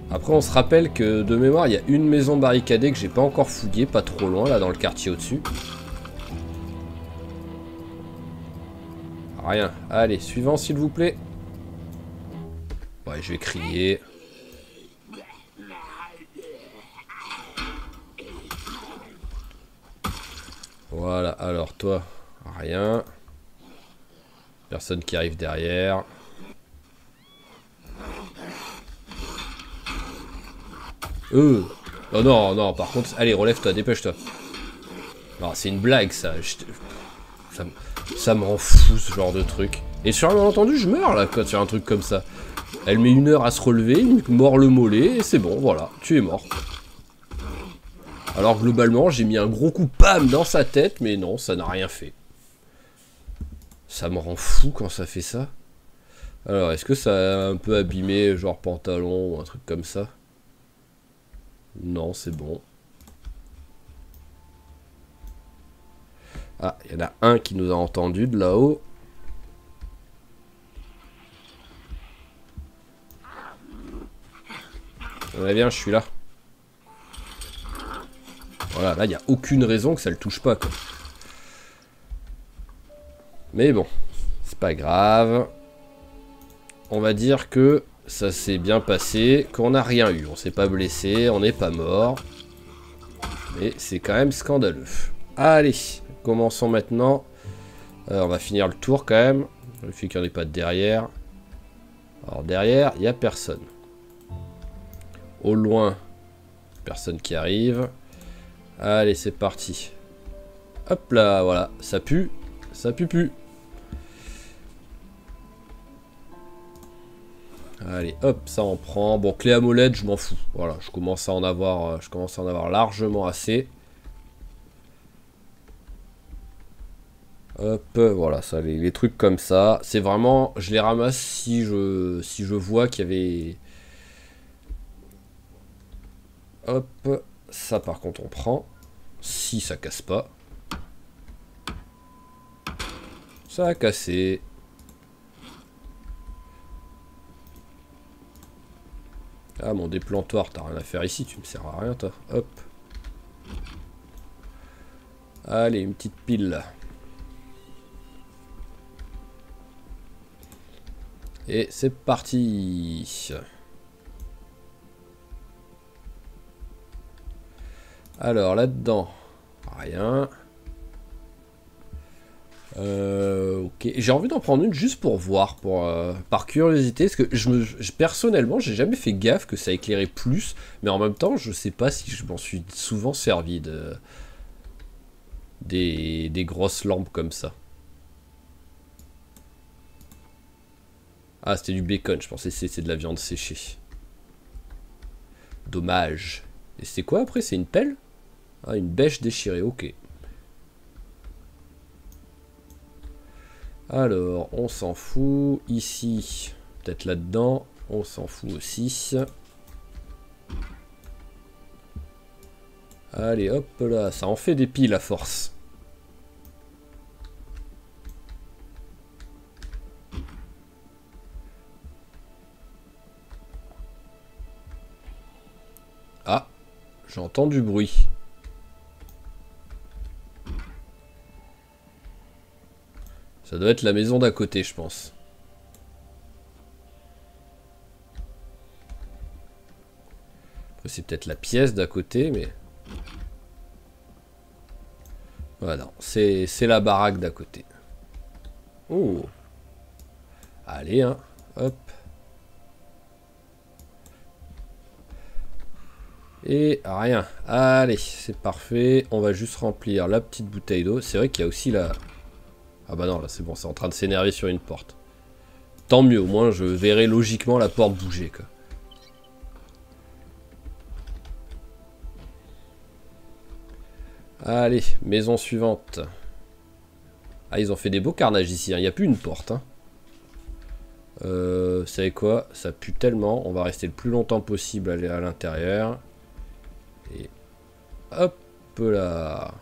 Après, on se rappelle que de mémoire, il y a une maison barricadée que j'ai pas encore fouillée, pas trop loin, là, dans le quartier au-dessus. Rien. Allez, suivant, s'il vous plaît. Ouais, je vais crier. Voilà, alors toi, rien. Personne qui arrive derrière. Oh non, non, par contre, allez, relève-toi, dépêche-toi. Non, c'est une blague, ça. Ça me rend fou, ce genre de truc. Et sur un malentendu, je meurs, là, quand il y a un truc comme ça. Elle met 1 heure à se relever, il me mord le mollet, et c'est bon, voilà, tu es mort. Alors, globalement, j'ai mis un gros coup, pam, dans sa tête, mais non, ça n'a rien fait. Ça me rend fou quand ça fait ça. Alors, est-ce que ça a un peu abîmé, genre pantalon, ou un truc comme ça? Non, c'est bon. Ah, il y en a un qui nous a entendu de là-haut. On bien, je suis là. Voilà, là, il n'y a aucune raison que ça le touche pas, quoi. Mais bon, c'est pas grave. On va dire que ça s'est bien passé, qu'on n'a rien eu. On s'est pas blessé, on n'est pas mort. Mais c'est quand même scandaleux. Allez, commençons maintenant. On va finir le tour quand même. Il fait qu'il n'y en ait pas de derrière. Alors derrière, il n'y a personne. Au loin, personne qui arrive. Allez, c'est parti. Hop là, voilà. Ça pue. Ça pue. Allez, hop, ça on prend. Bon, clé à molette, je m'en fous. Voilà, je commence à en avoir largement assez. Hop, voilà, ça, les trucs comme ça. C'est vraiment, je les ramasse si je vois qu'il y avait... Hop, ça par contre on prend. Si ça casse pas. Ça a cassé. Ah, mon déplantoir, t'as rien à faire ici, tu me sers à rien, toi. Hop. Allez, une petite pile, là. Et c'est parti. Alors, là-dedans, rien. Ok, j'ai envie d'en prendre une juste pour voir, par curiosité, parce que personnellement, j'ai jamais fait gaffe que ça éclairait plus, mais en même temps, je sais pas si je m'en suis souvent servi des grosses lampes comme ça. Ah, c'était du bacon, je pensais que c'est de la viande séchée. Dommage. Et c'est quoi après? C'est une pelle? Ah, une bêche déchirée, ok. Alors, on s'en fout. Ici, peut-être là-dedans, on s'en fout aussi. Allez, hop là, ça en fait des piles à force. Ah, j'entends du bruit. Ça doit être la maison d'à côté, je pense. Après, c'est peut-être la pièce d'à côté, mais... Voilà, c'est la baraque d'à côté. Oh. Allez, hein. Hop. Et rien. Allez, c'est parfait. On va juste remplir la petite bouteille d'eau. C'est vrai qu'il y a aussi la... Ah bah non, là c'est bon, c'est en train de s'énerver sur une porte. Tant mieux, au moins je verrai logiquement la porte bouger, quoi. Allez, maison suivante. Ah, ils ont fait des beaux carnages ici, hein. Il n'y a plus une porte, hein. Vous savez quoi? Ça pue tellement, on va rester le plus longtemps possible à l'intérieur. Et hop là.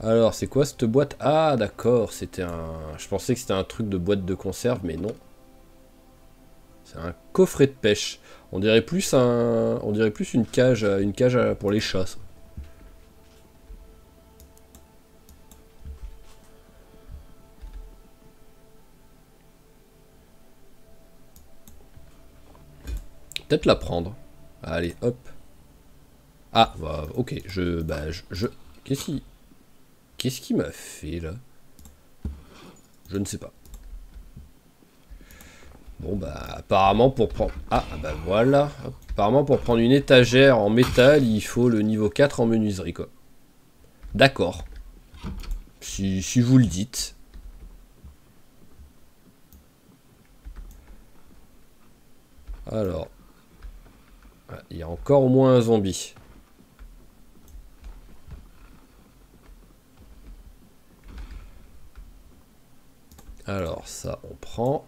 Alors, c'est quoi cette boîte? Ah, d'accord, c'était un... Je pensais que c'était un truc de boîte de conserve, mais non. C'est un coffret de pêche. On dirait plus une cage pour les chats. Ça. Peut-être la prendre. Allez, hop. Ah, bah, ok, Qu'est-ce qu'il m'a fait, là? Je ne sais pas. Bon, bah, apparemment, pour prendre... Ah, bah, voilà. Apparemment, pour prendre une étagère en métal, il faut le niveau 4 en menuiserie, quoi. D'accord. Si vous le dites. Alors... il y a encore au moins un zombie. Alors ça on prend.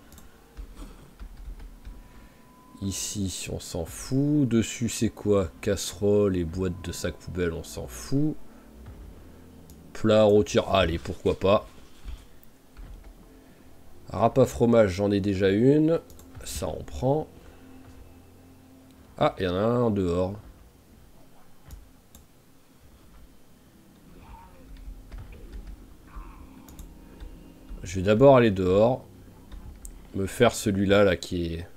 Ici on s'en fout. Dessus c'est quoi? Casserole et boîte de sac poubelle, on s'en fout. Plat rôtir, allez pourquoi pas. Râpe à fromage, j'en ai déjà une. Ça on prend. Ah, il y en a un dehors. Je vais d'abord aller dehors. Me faire celui-là là qui est...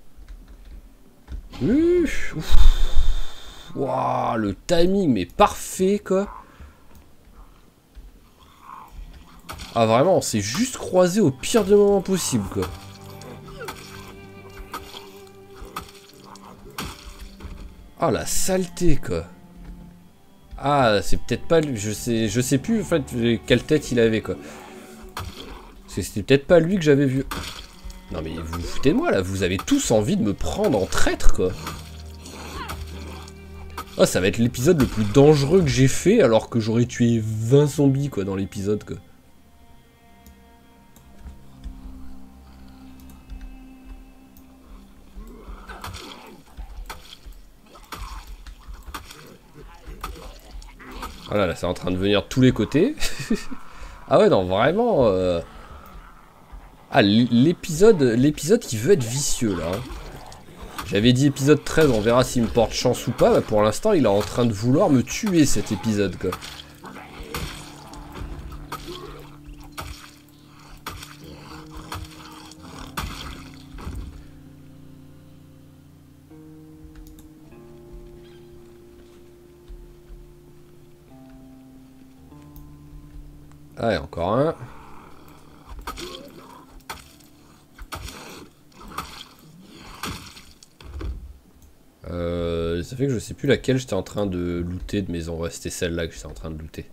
Waouh, le timing mais parfait quoi. Ah vraiment, on s'est juste croisé au pire des moments possible quoi. Ah la saleté quoi. Ah c'est peut-être pas lui, je sais plus en fait quelle tête il avait quoi. Parce que c'était peut-être pas lui que j'avais vu. Non mais vous vous foutez de moi là, vous avez tous envie de me prendre en traître quoi. Ah ça va être l'épisode le plus dangereux que j'ai fait alors que j'aurais tué 20 zombies quoi dans l'épisode quoi. Voilà là c'est en train de venir de tous les côtés. Ah ouais non vraiment... Ah l'épisode qui veut être vicieux là. Hein. J'avais dit épisode 13, on verra s'il me porte chance ou pas. Bah, pour l'instant, il est en train de vouloir me tuer cet épisode, quoi. Ah, et encore un. Ça fait que je sais plus laquelle j'étais en train de looter de mes envois. C'était celle-là que j'étais en train de looter.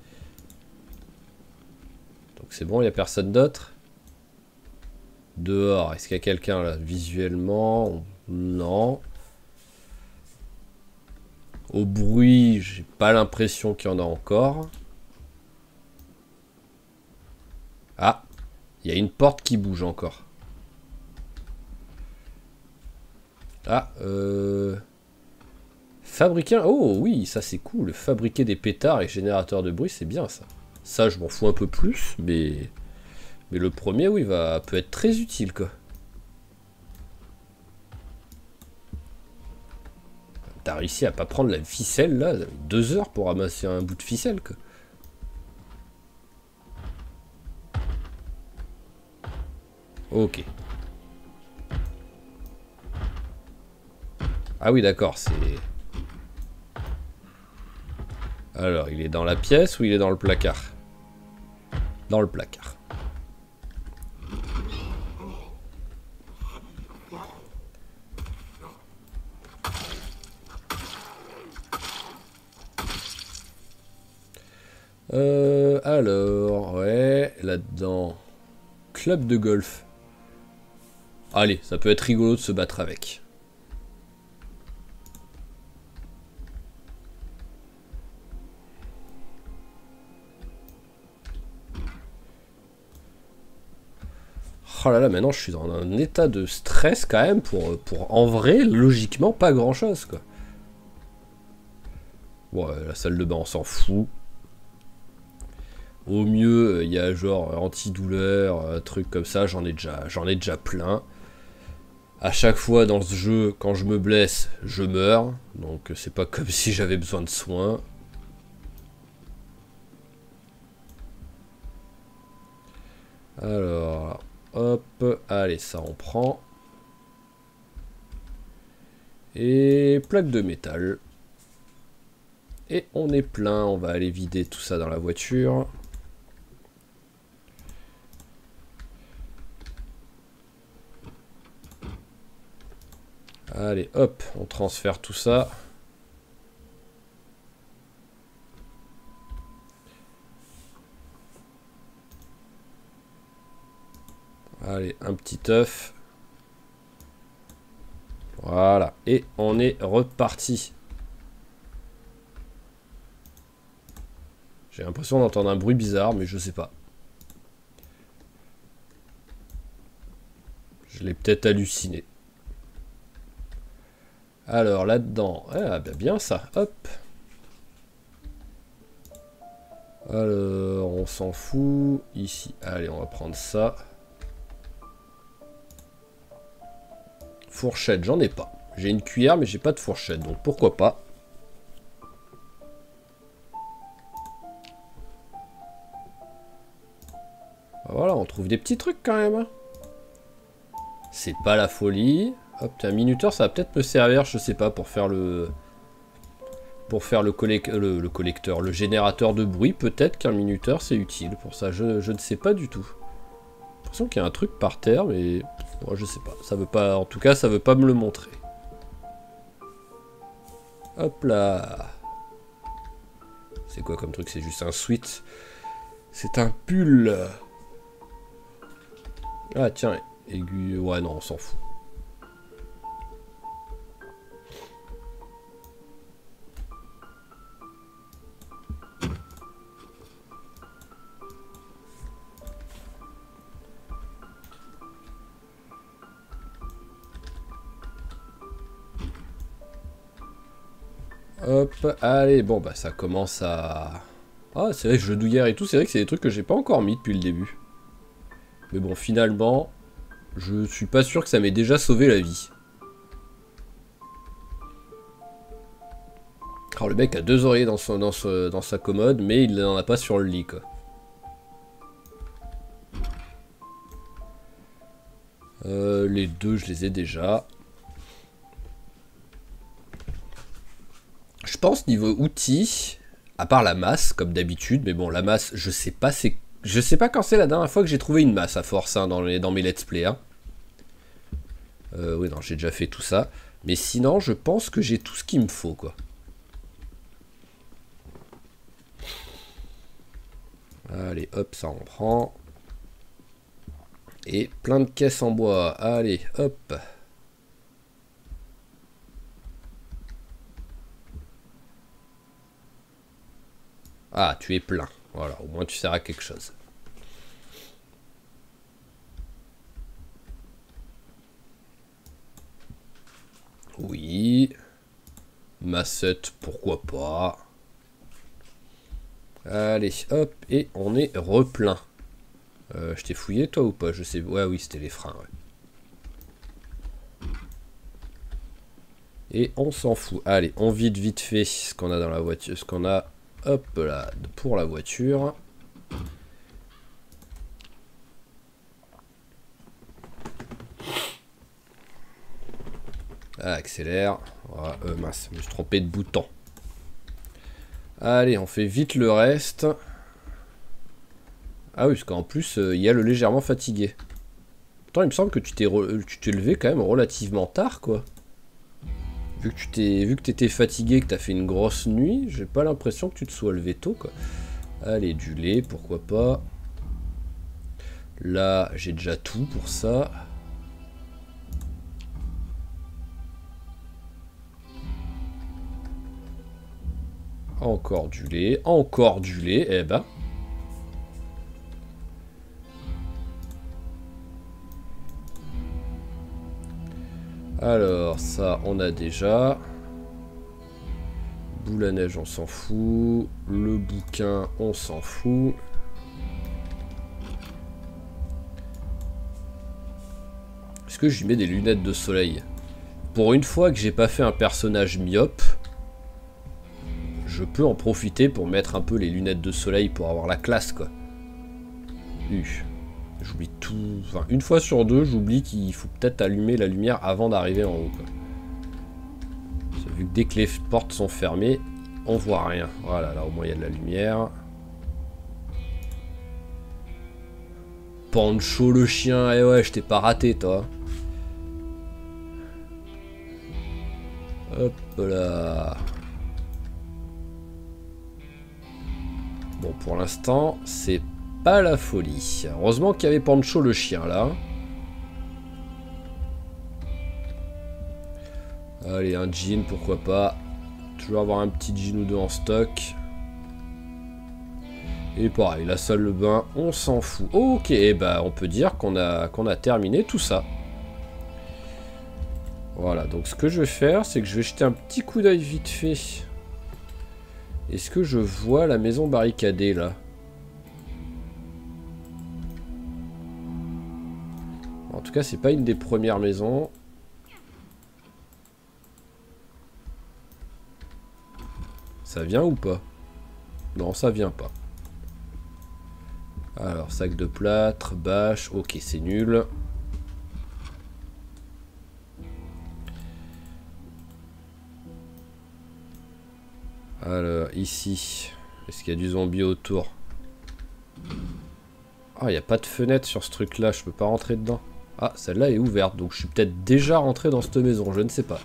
Donc c'est bon, il n'y a personne d'autre. Dehors, est-ce qu'il y a quelqu'un là? Visuellement, non. Au bruit, j'ai pas l'impression qu'il y en a encore. Ah, il y a une porte qui bouge encore. Ah, fabriquer... Oh oui, ça c'est cool. Fabriquer des pétards et générateurs de bruit, c'est bien ça. Ça, je m'en fous un peu plus, mais le premier, oui, peut être très utile, quoi. T'as réussi à pas prendre la ficelle, là. 2 heures pour ramasser un bout de ficelle, quoi. Ok. Ah oui, d'accord, c'est... Alors, il est dans la pièce ou il est dans le placard? Dans le placard. Alors, ouais, là-dedans... Club de golf. Allez, ça peut être rigolo de se battre avec. Oh là là, maintenant je suis dans un état de stress quand même pour en vrai, logiquement, pas grand chose quoi. Bon, la salle de bain, on s'en fout. Au mieux, il y a genre antidouleur, truc comme ça, j'en ai déjà plein. À chaque fois dans ce jeu, quand je me blesse, je meurs. Donc c'est pas comme si j'avais besoin de soins. Alors, hop, allez, ça on prend. Et plaque de métal. Et on est plein, on va aller vider tout ça dans la voiture. Allez, hop, on transfère tout ça. Allez, un petit œuf. Voilà, et on est reparti. J'ai l'impression d'entendre un bruit bizarre, mais je sais pas. Je l'ai peut-être halluciné. Alors là-dedans, ah bah bien ça, hop. Alors on s'en fout. Ici, allez on va prendre ça. Fourchette, j'en ai pas. J'ai une cuillère mais j'ai pas de fourchette, donc pourquoi pas. Voilà, on trouve des petits trucs quand même. C'est pas la folie. Hop, un minuteur, ça va peut-être me servir, je sais pas, pour faire le... collecteur, le générateur de bruit. Peut-être qu'un minuteur, c'est utile pour ça. Je ne sais pas du tout. J'ai l'impression qu'il y a un truc par terre, mais... Bon, je sais pas. Ça veut pas... En tout cas, ça veut pas me le montrer. Hop là. C'est quoi comme truc? C'est juste un sweat. C'est un pull. Ah tiens, aigu... Ouais, non, on s'en fout. Hop, allez, bon bah ça commence à... Ah, c'est vrai que jeu douillère et tout, c'est vrai que c'est des trucs que j'ai pas encore mis depuis le début. Mais bon, finalement, je suis pas sûr que ça m'ait déjà sauvé la vie. Alors le mec a 2 oreillers dans sa commode, mais il n'en a pas sur le lit, quoi. Les 2, je les ai déjà. Je pense niveau outils, à part la masse, comme d'habitude, mais bon, la masse, je sais pas quand c'est la dernière fois que j'ai trouvé une masse à force, hein, dans mes let's play. Hein. Oui, non, j'ai déjà fait tout ça. Mais sinon, je pense que j'ai tout ce qu'il me faut, quoi. Allez, hop, ça on prend. Et plein de caisses en bois. Allez, hop. Ah, tu es plein. Voilà, au moins tu sers à quelque chose. Oui. Massette, pourquoi pas. Allez, hop, et on est replein. Je t'ai fouillé toi ou pas? Je sais. Ouais, oui, c'était les freins. Ouais. Et on s'en fout. Allez, on vide vite fait ce qu'on a dans la voiture. Ce qu'on a, hop là, pour la voiture. Ah, accélère. Voilà, mince, je me suis trompé de bouton. Allez, on fait vite le reste. Ah oui, parce qu'en plus, il y a le légèrement fatigué. Pourtant, il me semble que tu t'es levé quand même relativement tard, quoi. Vu que t'étais fatigué, que t'as fait une grosse nuit, j'ai pas l'impression que tu te sois levé tôt, quoi. Allez, du lait, pourquoi pas. Là, j'ai déjà tout pour ça. Encore du lait, eh ben. Alors, ça, on a déjà. Boule à neige, on s'en fout. Le bouquin, on s'en fout. que je lui mets des lunettes de soleil? Pour une fois que j'ai pas fait un personnage myope, je peux en profiter pour mettre un peu les lunettes de soleil pour avoir la classe, quoi. J'oublie tout... Enfin, une fois sur deux, j'oublie qu'il faut peut-être allumer la lumière avant d'arriver en haut, quoi. Vu que dès que les portes sont fermées, on voit rien. Voilà, là au moins il y a de la lumière. Pancho le chien, eh ouais, je t'ai pas raté, toi. Hop là. Bon, pour l'instant, c'est pas la folie. Heureusement qu'il y avait Pancho le chien, là. Allez, un jean, pourquoi pas. Toujours avoir un petit jean ou deux en stock. Et pareil, la salle de bain, on s'en fout. Ok, bah on peut dire qu'on a terminé tout ça. Voilà, donc ce que je vais faire, c'est que je vais jeter un petit coup d'œil vite fait. Est-ce que je vois la maison barricadée, là? En tout cas, c'est pas une des premières maisons. Ça vient ou pas? Non, ça vient pas. Alors, sac de plâtre, bâche, ok, c'est nul. Alors, ici, est-ce qu'il y a du zombie autour? Ah, il n'y a pas de fenêtre sur ce truc-là, je peux pas rentrer dedans. Ah, celle-là est ouverte, donc je suis peut-être déjà rentré dans cette maison, je ne sais pas.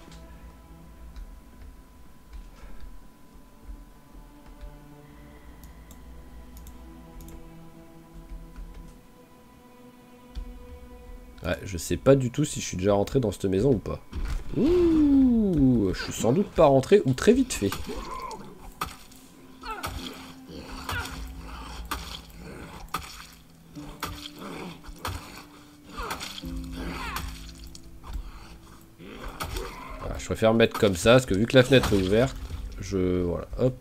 Ouais, je sais pas du tout si je suis déjà rentré dans cette maison ou pas. Ouh, je suis sans doute pas rentré ou très vite fait. Voilà, je préfère mettre comme ça, parce que vu que la fenêtre est ouverte, voilà, hop.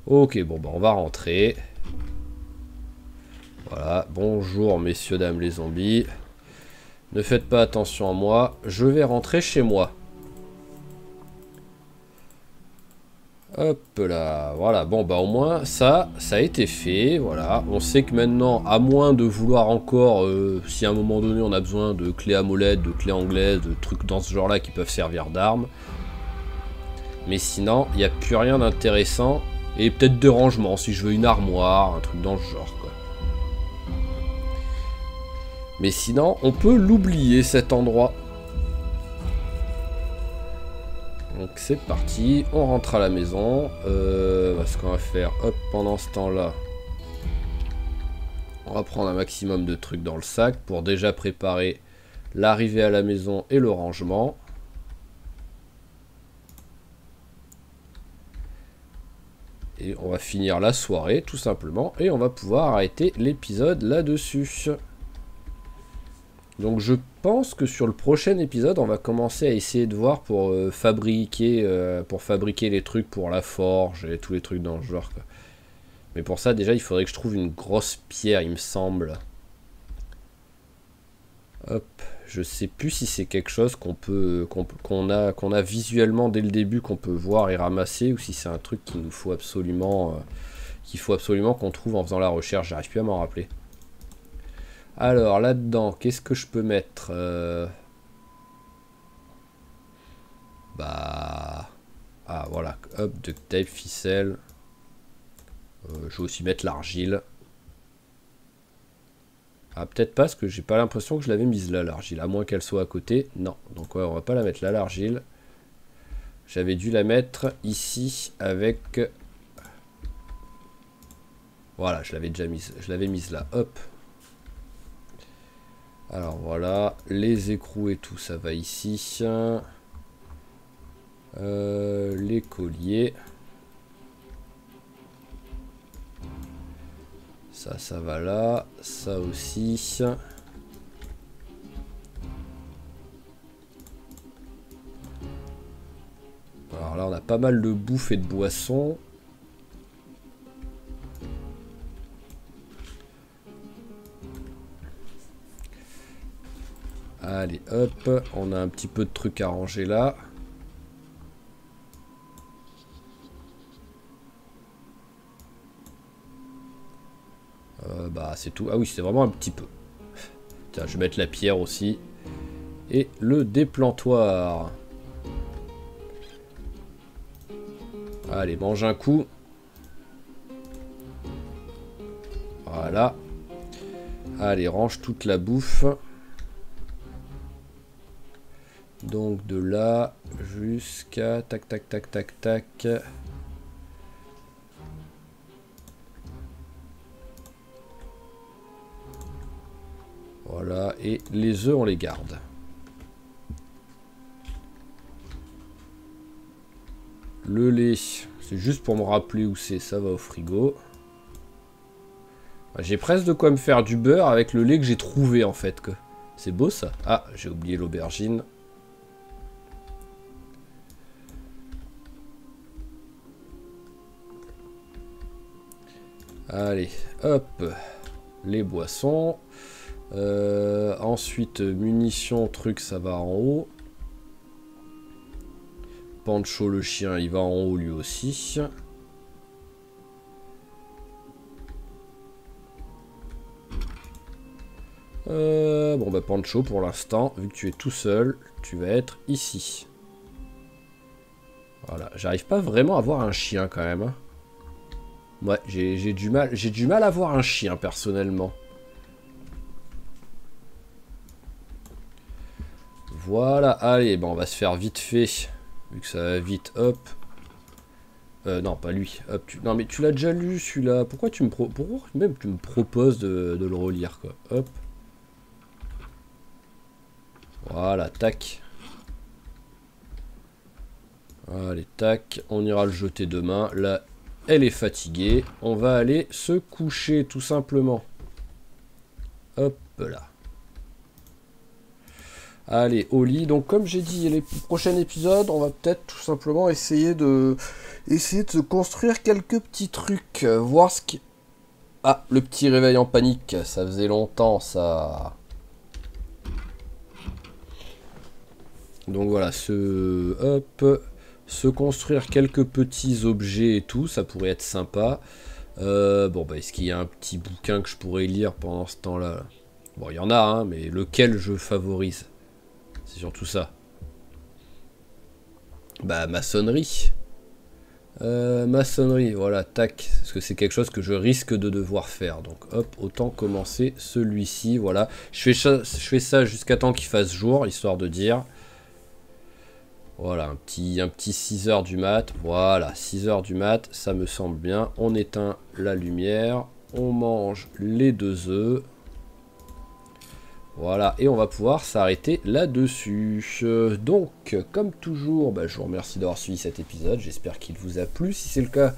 Ok, bon, bah on va rentrer. Voilà, bonjour messieurs, dames les zombies. Ne faites pas attention à moi, je vais rentrer chez moi. Hop là, voilà, bon bah au moins ça a été fait, voilà. On sait que maintenant, à moins de vouloir encore, si à un moment donné on a besoin de clés à molette, de clés anglaises, de trucs dans ce genre là qui peuvent servir d'armes. Mais sinon, il n'y a plus rien d'intéressant. Et peut-être de rangement, si je veux une armoire, un truc dans ce genre, quoi. Mais sinon, on peut l'oublier, cet endroit. Donc c'est parti, on rentre à la maison. Ce qu'on va faire, hop, pendant ce temps-là, on va prendre un maximum de trucs dans le sac pour déjà préparer l'arrivée à la maison et le rangement. Et on va finir la soirée, tout simplement. Et on va pouvoir arrêter l'épisode là-dessus. Donc je pense que sur le prochain épisode, on va commencer à essayer de voir pour fabriquer les trucs pour la forge et tous les trucs dans le genre, quoi. Mais pour ça, déjà, il faudrait que je trouve une grosse pierre, il me semble. Hop, je sais plus si c'est quelque chose qu'on a visuellement dès le début, qu'on peut voir et ramasser, ou si c'est un truc qu'il nous faut absolument, qu'on trouve en faisant la recherche. J'arrive plus à m'en rappeler. Alors là-dedans, qu'est-ce que je peux mettre Bah... Ah voilà, hop, duct tape, ficelle. Je vais aussi mettre l'argile. Ah peut-être pas, parce que j'ai pas l'impression que je l'avais mise là, l'argile. À moins qu'elle soit à côté. Non, donc ouais, on va pas la mettre là, l'argile. J'avais dû la mettre ici avec... Voilà, je l'avais déjà mise. Je l'avais mise là, hop. Alors voilà, les écrous et tout, ça va ici. Les colliers. Ça va là. Ça aussi. Alors là, on a pas mal de bouffe et de boissons. hop, on a un petit peu de trucs à ranger là. Bah c'est tout. Ah oui, c'est vraiment un petit peu. Tiens, je vais mettre la pierre aussi. Et le déplantoir. Allez, mange un coup. Voilà. Allez, range toute la bouffe. Donc de là jusqu'à tac tac tac tac tac. Voilà, et les œufs on les garde. Le lait, c'est juste pour me rappeler où c'est, ça va au frigo. J'ai presque de quoi me faire du beurre avec le lait que j'ai trouvé en fait. C'est beau ça. Ah, j'ai oublié l'aubergine. Allez, hop, les boissons. Ensuite, munitions, trucs, ça va en haut. Pancho le chien, il va en haut lui aussi. Bon bah Pancho pour l'instant, vu que tu es tout seul, tu vas être ici. Voilà, j'arrive pas vraiment à voir un chien quand même. Hein. Ouais, j'ai du mal à voir un chien personnellement. Voilà, allez, bon, on va se faire vite fait, vu que ça va vite, hop. Non, pas lui, hop, non mais tu l'as déjà lu celui-là, pourquoi tu me proposes de le relire, quoi, hop. Voilà, tac. Allez, tac, on ira le jeter demain, là, elle est fatiguée, on va aller se coucher, tout simplement. Hop là. Allez, au lit. Donc comme j'ai dit, les prochains épisodes, on va peut-être tout simplement essayer de se construire quelques petits trucs. Voir ce qui... Ah, le petit réveil en panique. Ça faisait longtemps, ça. Donc voilà, se construire quelques petits objets et tout, ça pourrait être sympa. Bon, bah, est-ce qu'il y a un petit bouquin que je pourrais lire pendant ce temps-là? Bon, il y en a, hein, mais lequel je favorise? C'est surtout ça. Bah, maçonnerie. Maçonnerie, voilà, tac. Parce que c'est quelque chose que je risque de devoir faire. Donc, hop, autant commencer celui-ci, voilà. Je fais ça jusqu'à temps qu'il fasse jour, histoire de dire. Voilà, un petit 6 h du mat. Voilà, 6 h du mat, ça me semble bien. On éteint la lumière. On mange les 2 œufs. Voilà, et on va pouvoir s'arrêter là-dessus. Donc, comme toujours, bah, je vous remercie d'avoir suivi cet épisode. J'espère qu'il vous a plu. Si c'est le cas,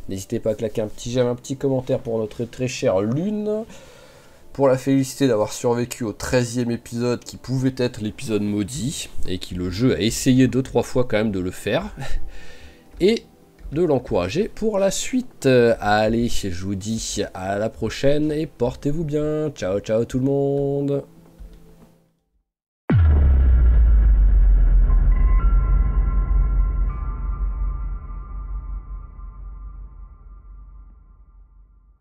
n'hésitez pas à claquer un petit j'aime, un petit commentaire pour notre très chère Lune. Pour la féliciter d'avoir survécu au 13e épisode qui pouvait être l'épisode maudit. Et qui le jeu a essayé 2-3 fois quand même de le faire. Et de l'encourager pour la suite. Allez, je vous dis à la prochaine et portez-vous bien. Ciao, ciao tout le monde.